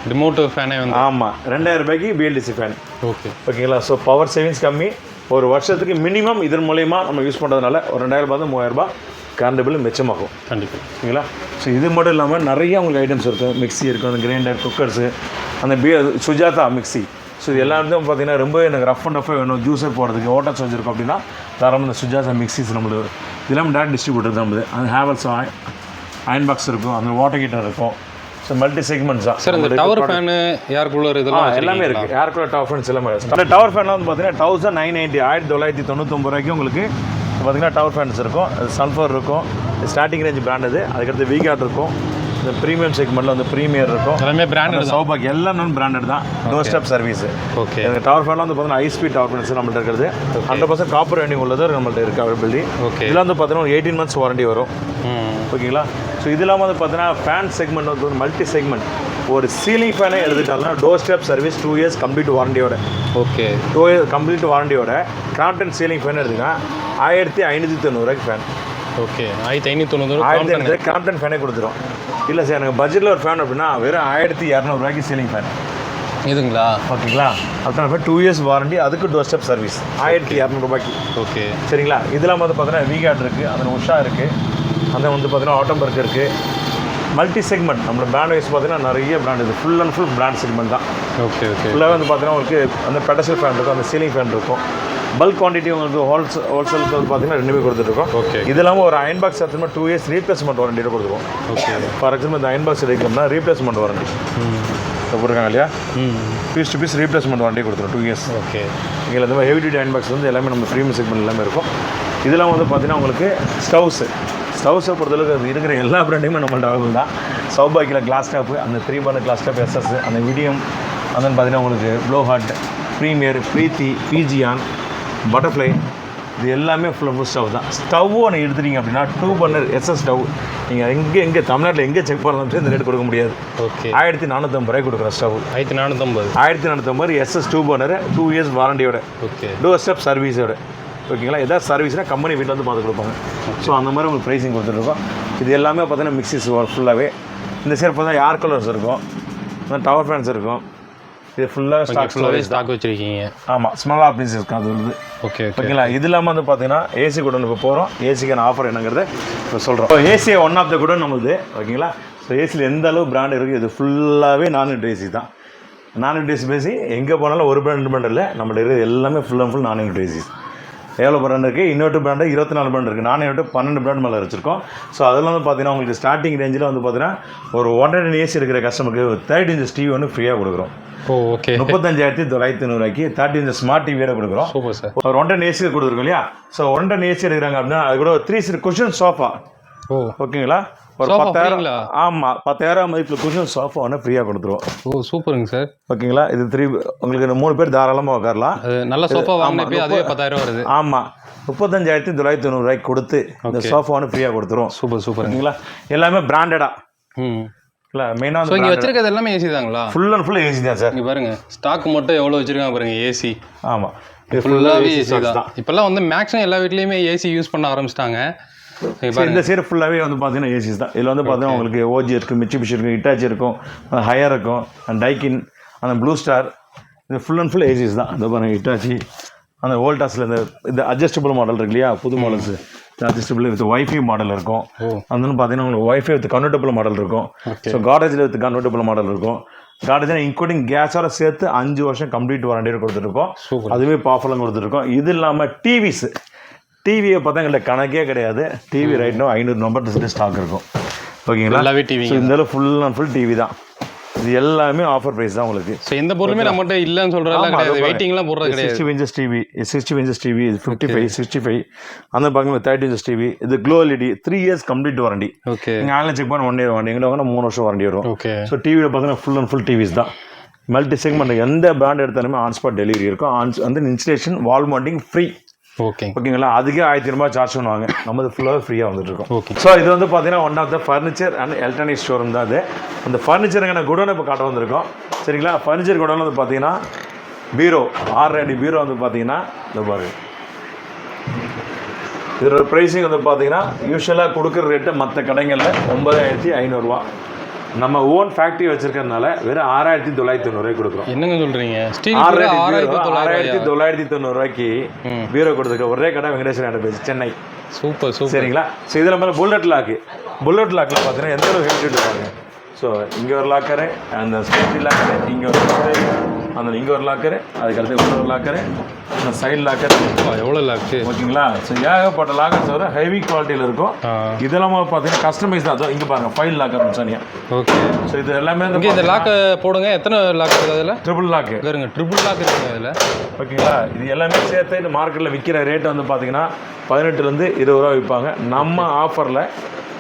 ரிமோட் ஃபேனே வந்து. ஆமாம், 2000 ரூபாய்க்கு பிஎல்டிசி ஃபேன். ஓகே, ஓகேங்களா? ஸோ பவர் சேவிங்ஸ் கம்மி. ஒரு வருஷத்துக்கு மினிமம் இதன் மூலயமா நம்ம யூஸ் பண்ணுறதுனால ஒரு 2000 ரூபாய் தான் 3000 ரூபாய் கரண்ட் பில் மிச்சமாகும். கண்டிப்பாக. ஓகேங்களா? ஸோ இது மட்டும் இல்லாமல் நிறைய உங்களுக்கு ஐட்டம்ஸ் இருக்கும். மிக்ஸி இருக்கும், அந்த கிரைண்டர், குக்கர்ஸு, அந்த சுஜாதா மிக்ஸி. ஸோ இது எல்லாத்தையும் பார்த்தீங்கன்னா ரொம்ப எனக்கு ரஃப் அண்ட் ரஃபாக வேணும், ஜூஸர் போடுறதுக்கு ஓட்டர்ஸ் வச்சுருக்கோம் அப்படின்னா தாராளமாக இந்த சுஜாதா மிக்ஸிஸ் நம்மளுக்கு இதெல்லாம் டேரக்ட் டிஸ்ட்ரிபியூட்டர் நம்மளுது. அந்த ஹேவல்ஸ் அயன் பாக்ஸ் இருக்கும், அந்த வாட்டர் ஹீட்டர் இருக்கும். ஸோ மல்டி செக்மெண்ட்ஸ் தான் சார். இந்த டவர் ஃபேனு, ஏர் கூலர் இதெல்லாம் எல்லாமே இருக்குது. ஏர் கூலர், டவர் ஃபேன்ஸ் எல்லாமே. அந்த டவர் ஃபேன்லாம் வந்து பார்த்தீங்கன்னா 1990 1999 ரூபாய்க்கு உங்களுக்கு பார்த்தீங்கன்னா டவர் ஃபேன்ஸ் இருக்கும். சன்ஃப்ளவர் இருக்கும், ஸ்டார்டிங் ரேஞ்ச் பிராண்ட் அது. அதுக்கடுத்து வீகார்ட் இருக்கும். இந்த ப்ரீமியம் செக்மெண்ட்டில் வந்து ப்ரீமியர் இருக்கும். எல்லாமே பிராண்டட். சௌபாக் எல்லாம் நான் பிராண்டட் தான். Door step service. ஓகே. எனக்கு டவர் ஃபேன்லாம் வந்து பார்த்தீங்கன்னா ஹை ஸ்பீட் டவர் ஃபேன்ஸ் நம்மள்ட்ட இருக்கிறது. 100% காப்பர் வெண்டிங் உள்ளது நம்மள்ட்ட இருக்குது அவைலபிலிட்டி. ஓகே. இதெல்லாம் வந்து பார்த்தீங்கன்னா 18 months வாரண்டி வரும். ஓகேங்களா? ஸோ இது இல்லாமல் வந்து பார்த்தீங்கன்னா ஃபேன் செக்மெண்ட் வந்து மல்டி செக்மெண்ட். ஒரு சீலிங் ஃபேனே எழுதிட்டாலும் doorstep service 2 years complete வாரண்டியோட. ஓகே. 2 years கம்ப்ளீட் வாரண்டியோட கிராம்ப்டன் சீலிங் ஃபேன் எடுத்துங்கன்னா 1590 ரூபாய்க்கு ஃபேன். ஓகே. 1590 கிராம்ப்டன் ஃபேனே கொடுத்துரும். இல்லை சார் எனக்கு பட்ஜெட்டில் ஒரு ஃபேன் அப்படின்னா வெறும் 1200 ரூபாய்க்கு சீலிங் ஃபேன். இதுங்களா? ஓகேங்களா? அப்புறம் 2 years வாரண்டி, அதுக்கு டோர் ஸ்டெப் சர்வீஸ் 1200 ரூபாய்க்கு. ஓகே, சரிங்களா? இதெல்லாம் வந்து பார்த்தீங்கன்னா வீகார்ட் இருக்குது, அதில் உஷா இருக்குது, அந்த வந்து பார்த்தீங்கன்னா ஆட்டோபர்க் இருக்குது. மல்டி செக்மெண்ட் நம்மளோட பிராண்ட் வைஸ் பார்த்தீங்கன்னா நிறைய பிராண்ட் இது. Full and full brand segment தான். Okay, okay. ஃபுல்லாக வந்து பார்த்தீங்கன்னா உங்களுக்கு அந்த பெடஸ்டல் ஃபேன் இருக்கும், அந்த சீலிங் ஃபேன் இருக்கும். பல்க் குவான்டிட்டி உங்களுக்கு ஹோல்சேலுக்கு வந்து பார்த்தீங்கன்னா 2 கொடுத்துருக்கோம். ஓகே. இது இல்லாமல் ஒரு அயன் பாக்ஸ் எடுத்துமா 2 years ரீப்ளேஸ்மெண்ட் வாரண்டி கொடுத்துருவோம். ஓகே. ஃபார் எக்ஸாம்பிள் இந்த அயன் பாக்ஸ் எடுக்கணும்னா ரீப்ளேஸ்மெண்ட் வாரண்டி போட்டிருக்காங்க இல்லையா? Piece to piece replacement warranty கொடுத்துரும் 2 years. ஓகே. இங்கே இந்த மாதிரி ஹெவி டியூட்டி அயன் பாக்ஸ் வந்து எல்லாமே நம்ம ப்ரீமியம் செக்மெண்ட் எல்லாமே இருக்கும். இதெல்லாம் வந்து பார்த்தீங்கன்னா உங்களுக்கு ஸ்டவ்ஸை பொறுத்தளவுக்கு இருக்கிற எல்லா பிராண்டையுமே நம்மள்ட்ட அவைலபிள் தான். சௌபாக்கில் கிளாஸ் டாப்பு, அந்த 3 burner கிளாஸ் டாப் எஸ்எஸ், அந்த மீடியம், அந்த பார்த்தீங்கன்னா உங்களுக்கு Blowhot, Premier, Preethi, Pigeon, Butterfly, இது எல்லாமே ஃபுல் ஸ்டவ் தான். ஸ்டவ் ஒன்று எடுத்துட்டீங்க அப்படின்னா 2 burner எஸ்எஸ் ஸ்டவ் நீங்கள் எங்கே தமிழ்நாட்டில் எங்கே செக் பண்ணலாம் இந்த ரேட் கொடுக்க முடியாது. ஓகே. 1450 ரூபாய் கொடுக்குற ஸ்டவ். 1450 எஸ்எஸ் 2 burner 2 years வாரண்டியோட. ஓகே. டோர் ஸ்டெப் சர்வீஸோட. ஓகேங்களா? எதாவது சர்வீஸ்னால் கம்பெனி வீட்டில் வந்து பார்த்து கொடுப்பாங்க. ஸோ அந்த மாதிரி உங்களுக்கு ப்ரைஸிங் கொடுத்துருக்கோம். இது எல்லாமே பார்த்தீங்கன்னா மிக்சிஸ் ஃபுல்லாகவே. இந்த சைடு பார்த்தா ஏர் கூலர்ஸ் இருக்கும், டவர் ஃபேன்ஸ் இருக்கும். இது ஃபுல்லாக ஸ்டாக் வச்சுருக்கீங்க. ஆமாம், ஸ்மால் அப்ளைன்ஸ் இருக்கும் அது வந்து. ஓகே, ஓகேங்களா? இது இல்லாமல் வந்து பார்த்தீங்கன்னா ஏசி கூட இப்போ போகிறோம். ஏசிக்கான ஆஃபர் என்னங்கிறத இப்போ சொல்கிறோம். ஏசி ஒன் ஆஃப் த கூட நம்மளுது. ஓகேங்களா? ஸோ ஏசியில் எந்த அளவு பிராண்ட் இருக்குது, இது ஃபுல்லாகவே நான் ஏசி தான். நான் ஏசி எங்கே போனாலும் ஒரு பிராண்ட் 2 பிராண்ட் இல்லை, நம்மள்ட்ட இருக்கிறது எல்லாமே ஃபுல் அண்ட் ஃபுல் நான் ஏசி. எவ்வளோ பிராண்ட் இருக்குது? இன்னொரு பிராண்டு 24 பிராண்ட் இருக்குது. நான் 12 பிராண்ட் மேலே வச்சுருக்கோம். ஸோ அதெல்லாம் வந்து பார்த்தீங்கன்னா உங்களுக்கு ஸ்டார்டிங் ரேஞ்சில் வந்து பார்த்தீங்கன்னா ஒரு 110 ஏசி இருக்கிற கஸ்டமருக்கு 30 inch டிவி வந்து ஃப்ரீயாக கொடுக்குறோம். ஓகே. 35,900 ரூபாய்க்கு 30 inch ஸ்மார்ட் டிவியோட கொடுக்குறோம். Super sir. ஒரு 110 ஏசி கொடுத்துருக்கோம் இல்லையா? ஸோ 110 ஏசி எடுக்கிறாங்க அப்படின்னா அது கூட 3 seat குஷன் சோஃபா. ஓகேங்களா? ஒரு 10,000. ஆமாம், 10,000 மதிப்பில் குஷன் சோஃபா ஒன்று ஃப்ரீயாக கொடுத்துருவோம். சூப்பருங்க சார். ஓகேங்களா? இது உங்களுக்கு 3 பேர் தாராளமாக உட்காரலாம். நல்ல சோஃபா வாங்கினப்பே அதே 10,000 வருது. ஆமாம், 35,900 ரூபாய்க்கு கொடுத்து இந்த சோஃபா ஒன்று ஃப்ரீயாக கொடுத்துருவோம். சூப்பர். ஓகேங்களா? எல்லாமே பிராண்டடா. இல்லை மெயினாக ஸோ இங்கே வச்சிருக்கிறது எல்லாமே ஏசி தாங்களா? ஃபுல் அண்ட் ஃபுல் ஏசி தான் சார். இங்கே பாருங்க, ஸ்டாக் மட்டும் எவ்வளோ வச்சிருக்காங்க பாருங்க. ஏசி. ஆமாம், இது ஃபுல்லாகவே ஏசி தான். இப்போல்லாம் வந்து மேக்ஸிமம் எல்லா வீட்லேயுமே ஏசி யூஸ் பண்ண ஆரம்பிச்சிட்டாங்க. இந்த சைடு ஃபுல்லாகவே வந்து பார்த்தீங்கன்னா ஏசிஸ் தான். இதில் வந்து பார்த்தீங்கன்னா உங்களுக்கு ஓஜி இருக்குது, மிட்சுபிஷி இருக்குது, இட்டாச்சி இருக்கும், ஹையர் இருக்கும், டைக்கின், அந்த ப்ளூ ஸ்டார், இது ஃபுல் அண்ட் ஃபுல் ஏசிஸ் தான். இந்த பாருங்கள் இட்டாச்சி, அந்த ஓல்டாஸில் இந்த அட்ஜஸ்டபிள் மாடல் இருக்கு இல்லையா? புது models adjustable with wifi model இருக்கும். அது வந்து பார்த்தீங்கன்னா உங்களுக்கு வைஃபை வித் கன்வெர்ட்டபிள் மாடல் இருக்கும். ஸோ கார்டேஜில் வித் கன்வெர்ட்டபிள் மாடல் இருக்கும். கார்டேஜில் இன்க்ளூடிங் கேஸோட சேர்த்து 5 வருஷம் கம்ப்ளீட் வாரண்டியோட கொடுத்துருக்கோம். அதுவே இப்போ ஆஃபர்லாம் கொடுத்துருக்கோம். இது இல்லாமல் டிவியை பார்த்தா எங்கள்கிட்ட கணக்கே கிடையாது. டிவி ரைட்னோ 500 நம்பர் ஸ்டாக் இருக்கும். ஓகேங்களா? எல்லாவே டிவி. இந்த ஃபுல் அண்ட் ஃபுல் டிவி தான். இது எல்லாமே ஆஃபர் ப்ரைஸ் தான் உங்களுக்கு. ஸோ எந்த பொருளுமே நம்மகிட்ட இல்லைன்னு சொல்கிறதெல்லாம் கிடையாது, வெயிட்டிங்லாம் போடுறது கிடையாது. 60 inches டிவி, 60 inches டிவி, இது 55, 65 அந்த பக்கம் 30 inches டிவி. இது glow LED 3 years complete warranty. Okay. நீங்கள் ஆன்லைன் செக் பண்ண 1 year வாரண்டி, எங்களை வாங்கினா 3 வருஷம் வாரண்டி வரும். ஓகே. ஸோ டிவியில் பார்த்தீங்கன்னா ஃபுல் அண்ட் ஃபுல் டிவிஸ் தான். மல்டி செக்மெண்ட் எந்த பிராண்ட் எடுத்தாலுமே ஆன் ஸ்பாட் டெலிவரி இருக்கும். வந்து இன்ஸ்டலேஷன் வால் மவுண்டிங் ஃப்ரீ. ஓகே. ஓகேங்களா? அதுக்கே 1000 ரூபாய் சார்ஜ் பண்ணுவாங்க. நம்மது ஃபுல்லாகவே ஃப்ரீயாக வந்துட்டு இருக்கும். ஓகே. ஸோ இது வந்து பார்த்தீங்கன்னா one of the furniture and electronic showroom தான் அது. அந்த ஃபர்னிச்சருக்கான குடோனை இப்போ காட்ட வந்திருக்கோம். சரிங்களா? ஃபர்னிச்சர் குடோன் வந்து பார்த்தீங்கன்னா பீரோ 6 அடி பீரோ வந்து பார்த்தீங்கன்னா இந்த பாருங்க. இதோட ப்ரைஸிங் வந்து பார்த்தீங்கன்னா யூஸ்வலாக கொடுக்குற ரேட்டு மற்ற கடைகளில் 9500 ரூபா. நம்ம ஓன் ஃபேக்ட்ரி வச்சிருக்கிறதுனால வெறும் 6990 கொடுக்குறோம். என்னங்க சொல்றீங்க? 6990 ரூபாய்க்கு பீரோ கொடுத்துருக்க ஒரே கடை Venkateswara enterprise Chennai. Super super. சரிங்களா? ஸோ இதில் மேலே புல்லட் லாக்கில் பார்த்தீங்கன்னா எந்த அளவு ஹெல்ப் இருப்பாங்க. ஸோ இங்கே ஒரு லாக்கரு, அந்த ஸ்பேசி லாக்கரு, இங்கே ஒரு லாக்கரு, அந்த இங்கே ஒரு லாக்கரு, அதுக்கடுத்து இன்னொரு லாக்கரு, அந்த சைடு லாக்கர். எவ்வளோ லாக்கு? ஓகேங்களா? ஸோ ஏகப்பட்ட லாக்கர்ஸ் வர ஹெவி குவாலிட்டியில் இருக்கும். இதெல்லாம் பார்த்தீங்கன்னா கஸ்டமைஸ் தான். அதோ இங்கே பாருங்கள், ஃபைல் லாக்கர் சொன்னீங்க. ஓகே. ஸோ இது எல்லாமே இந்த லாக்கை போடுங்க. எத்தனை லாக் இருக்குது அதில்? ட்ரிபிள் லாக்கு இருங்க. ட்ரிபிள் லாக் இருக்குங்க அதில். ஓகேங்களா? இது எல்லாமே சேர்த்து இந்த மார்க்கெட்டில் விற்கிற ரேட் வந்து பார்த்தீங்கன்னா 18 20 ரூபா விற்பாங்க. நம்ம ஆஃபரில்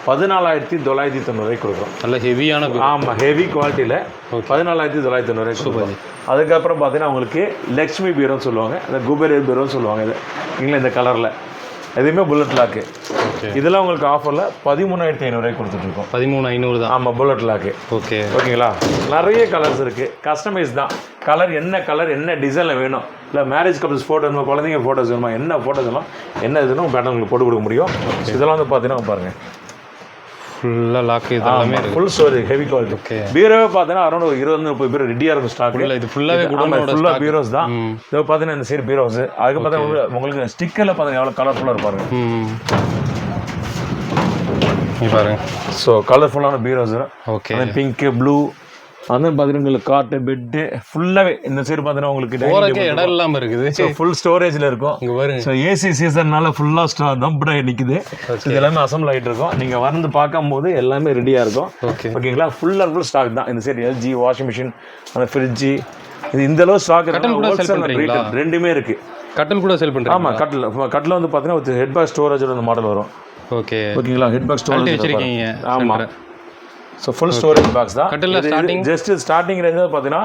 14990 கொடுக்குறோம். நல்ல ஹெவியான. ஆமாம், ஹெவி குவாலிட்டியில் 14990 சூப்பர். அதுக்கப்புறம் பார்த்தீங்கன்னா உங்களுக்கு லக்ஷ்மி பீரோன்னு சொல்லுவாங்க, அந்த குபேர் பீரோன்னு சொல்லுவாங்க. இது இங்கே இந்த கலரில் எதுவுமே புல்லட் லாக்கு. இதெல்லாம் உங்களுக்கு ஆஃபரில் 13500 கொடுத்துட்ருக்கோம். 13500 தான். ஆமாம், புல்லட் லாக்கு. ஓகே. ஓகேங்களா? நிறைய கலர்ஸ் இருக்குது. கஸ்டமைஸ் தான். கலர் என்ன டிசைனில் வேணும், இல்லை மேரேஜ் கப்பல்ஸ் ஃபோட்டோ வேணுமா, குழந்தைங்க ஃபோட்டோஸ் வேணுமா, என்ன ஃபோட்டோஸ் வேணும், என்ன இதுன்னு பேட்டர்ன் உங்களுக்கு போட்டு கொடுக்க முடியும். இதெல்லாம் வந்து பார்த்தீங்கன்னா பாருங்கள் ஃபுல்லாக லாக்கு. இதெல்லாமே full storage heavy quality. Okay. பீரோவே பார்த்தீங்கன்னா அரௌண்ட் 20-30 பீரோ ரெடியாக இருக்கும் ஸ்டாக். இல்லை, இது ஃபுல்லாகவே ஃபுல்லாக பீரோஸ் தான். இதை பார்த்தீங்கன்னா இந்த சைடு பீரோஸ். அதுக்கு பார்த்தா உங்களுக்கு ஸ்டிக்கரில் பார்த்தீங்கன்னா எவ்வளோ கலர்ஃபுல்லாக இருப்பாருங்க. பாருங்க. ஸோ கலர்ஃபுல்லான பீரோஸ். ஓகே. பிங்க்கு, ப்ளூ, அது பார்த்தீங்கன்னா உங்களுக்கு காட்டு, பெட்டு ஃபுல்லாகவே இந்த சைடு பார்த்தீங்கன்னா உங்களுக்கு இடம் இல்லாமல் இருக்குது. ஸோ ஃபுல் ஸ்டோரேஜில் இருக்கும். இங்கே வரும். ஸோ ஏசி சீசன்னால ஃபுல்லாக தம்புடாக நிற்குது. இது எல்லாமே அசம்பிள் ஆகிட்டு இருக்கும். நீங்கள் வந்து பார்க்கும்போது எல்லாமே ரெடியாக இருக்கும். ஓகேங்களா? ஃபுல் அண்ட் ஃபுல் ஸ்டாக் தான். இந்த சைடு எல்ஜி வாஷிங் மிஷின், அந்த ஃப்ரிட்ஜு, இது இந்த அளவு ஸ்டாக் ரெண்டுமே இருக்குது. கட்டில் கூட செல் பண்ணுறேன். ஆமாம், கட்டில் வந்து பார்த்தீங்கன்னா ஒரு ஹெட் பேக் ஸ்டோரேஜோட அந்த மாடல் வரும். ஓகே. ஓகேங்களா? ஹெட் பேக் ஸ்டோரேஜ் வச்சுருக்கீங்க. ஆமாம். ஸோ ஃபுல் ஸ்டோரேஜ் பாக்ஸ் தான். கட்டில் ஜஸ்ட் ஸ்டார்டிங் ரேஞ்ச் பார்த்தீங்கன்னா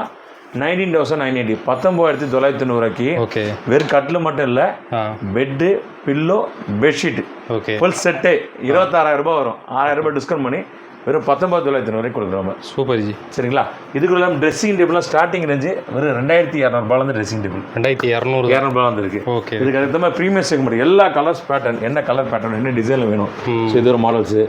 19,980 19,990. ஓகே. வெறும் கட்டில் மட்டும் இல்லை, bed, pillow, bedsheet, okay, full செட்டே 26,000 ரூபாய் வரும். 6,000 ரூபாய் டிஸ்கவுண்ட் பண்ணி வெறும் 19,990 கொடுக்குறோம். Super G. சரிங்களா? இதுக்குள்ள ட்ரெஸ்ஸிங் டேபிள்லாம் ஸ்டார்டிங் ரேஞ்சு வெறும் 2200 ரூபாயிலேருந்து ட்ரெஸ்ஸிங் டேபிள் 2200 ரூபாய் வந்துருக்கு. ஓகே. இதுக்கு அடுத்த மாதிரி ப்ரீமியம் செக்மெண்ட் எல்லா கலர்ஸ் பேட்டர்ன், என்ன கலர் பேட்டர்ன், என்ன டிசைனில் வேணும். ஸோ இது ஒரு மாடல்ஸு,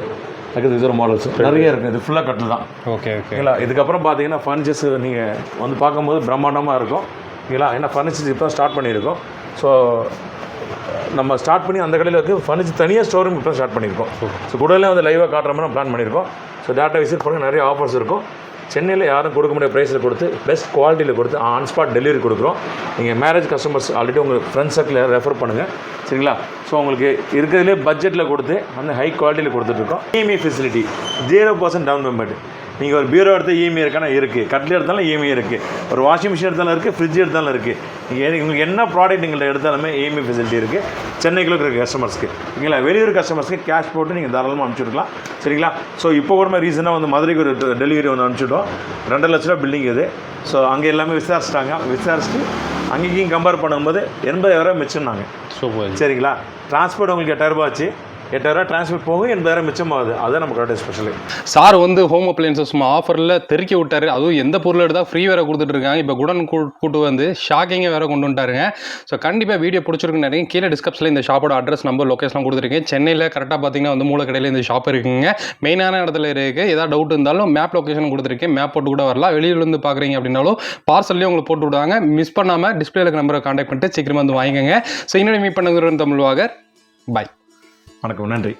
அதுக்கு இது ஒரு மாடல்ஸ் நிறைய இருக்குது. இது ஃபுல்லாக கட்டில் தான். ஓகே. ஓகேங்களா? இதுக்கப்புறம் பார்த்தீங்கன்னா ஃபர்னிச்சர்ஸ் நீங்கள் வந்து பார்க்கும்போது பிரம்மாண்டமாக இருக்கும். ஓகேங்களா? ஏன்னா ஃபர்னிச்சர்ஸ் இப்போ ஸ்டார்ட் பண்ணியிருக்கோம். ஸோ நம்ம ஸ்டார்ட் பண்ணி அந்த கடையில் இருக்குது ஃபர்னிச்சர் தனியாக ஸ்டோர் ரூம் இப்போ ஸ்டார்ட் பண்ணியிருக்கோம். ஸோ கூடலே வந்து லைவாக காட்டுற மாதிரி பிளான் பண்ணியிருக்கோம். ஸோ டேட்டா விசிட் பண்ணுங்கள். நிறைய ஆஃபர்ஸ் இருக்கும். சென்னையில் யாரும் கொடுக்க முடியாத ப்ரைஸில் கொடுத்து பெஸ்ட் குவாலிட்டியில் கொடுத்து ஆன் ஸ்பாட் டெலிவரி கொடுக்குறோம். நீங்கள் மேரேஜ் கஸ்டமர்ஸ் ஆல்ரெடி உங்கள் ஃப்ரெண்ட்ஸ் சர்க்கிளில் ரெஃபர் பண்ணுங்கள். சரிங்களா? ஸோ உங்களுக்கு இருக்கிறதுலே பட்ஜெட்டில் கொடுத்து அந்த ஹை குவாலிட்டியில் கொடுத்துட்ருக்கோம். EMI facility 0% down payment. நீங்கள் ஒரு பீரோ எடுத்து இஎம்ஐ இருக்கானா இருக்குது, கட்டில் எடுத்தாலும் இஎம்ஐ இருக்குது, ஒரு வாஷிங் மிஷின் எடுத்தாலும் இருக்குது, ஃப்ரிட்ஜ் எடுத்தாலும் இருக்குது. நீங்கள் உங்களுக்கு என்ன ப்ராடக்ட் நீங்கள் எடுத்தாலுமே இஎம்ஐ ஃபெசிலிட்டி இருக்குது சென்னைக்குள்ள இருக்கிற கஸ்டமர்ஸ்க்கு. ஓகேங்களா? வெளியூர் கஸ்டமர்ஸ்க்கு கேஷ் போட்டு நீங்கள் தாராளமாக அனுப்பிச்சுட்ருக்கலாம். சரிங்களா? ஸோ இப்போ கூட ரீசனாக வந்து மதுரைக்கு ஒரு டெலிவரி ஒன்று அனுப்பிச்சுட்டோம். 2 லட்ச ரூபா பில்டிங் இது. ஸோ அங்கே எல்லாமே விசாரிச்சுட்டு அங்கேயும் கம்பேர் பண்ணும்போது 80,000 மிச்சம்னாங்க. சூப்பர். சரிங்களா? டிரான்ஸ்போர்ட் உங்களுக்கு 8,000 ரூபா ஆச்சு. 8,000 டிரான்ஸ்போர்ட் போகும், 80,000 மிச்சமாகுது. அதுதான் நம்ம கடை ஸ்பெஷலு. சார் வந்து ஹோம் அப்ளையன்சஸ் ஆஃபரில் தெருக்கி விட்டாரு. அதுவும் எந்த பொருள் எடுத்தால் ஃப்ரீ வேறு கொடுத்துட்ருக்காங்க. இப்போ குடன் கூட்டு வந்து ஷாக்கிங்காக வேறு கொண்டு வந்துட்டாருங்க. ஸோ கண்டிப்பாக வீடியோ பிடிச்சிருக்குன்னு நினைக்கிறேன். கீழே டிஸ்கிரிப்ஷனில் இந்த ஷாப்போட அட்ரஸ், நம்பர், லொக்கேஷன் கொடுத்துருக்கேன். சென்னையில் கரெக்டாக பார்த்தீங்கன்னா வந்து மூலக்கடையில் இந்த ஷாப் இருக்குங்க. மெயினான இடத்துல இருக்குது. ஏதாவது டவுட் இருந்தாலும் மேப் லொக்கேஷன் கொடுத்துருக்கேன். மேப் போட்டு கூட வரலாம். வெளியிலேருந்து பார்க்குறீங்க அப்படின்னாலும் பார்சல்லையும் உங்களுக்கு போட்டு விடுவாங்க. மிஸ் பண்ணாமல் டிஸ்பிளேல இருக்க நம்பரை கான்டாக்ட் பண்ணிட்டு சீக்கிரமாக வந்து வாங்கிக்கோங்க. ஸோ இன்னொரு மீட் பண்ணுங்கிற தமிழ்வாகர். பாய். வணக்கம். நன்றி.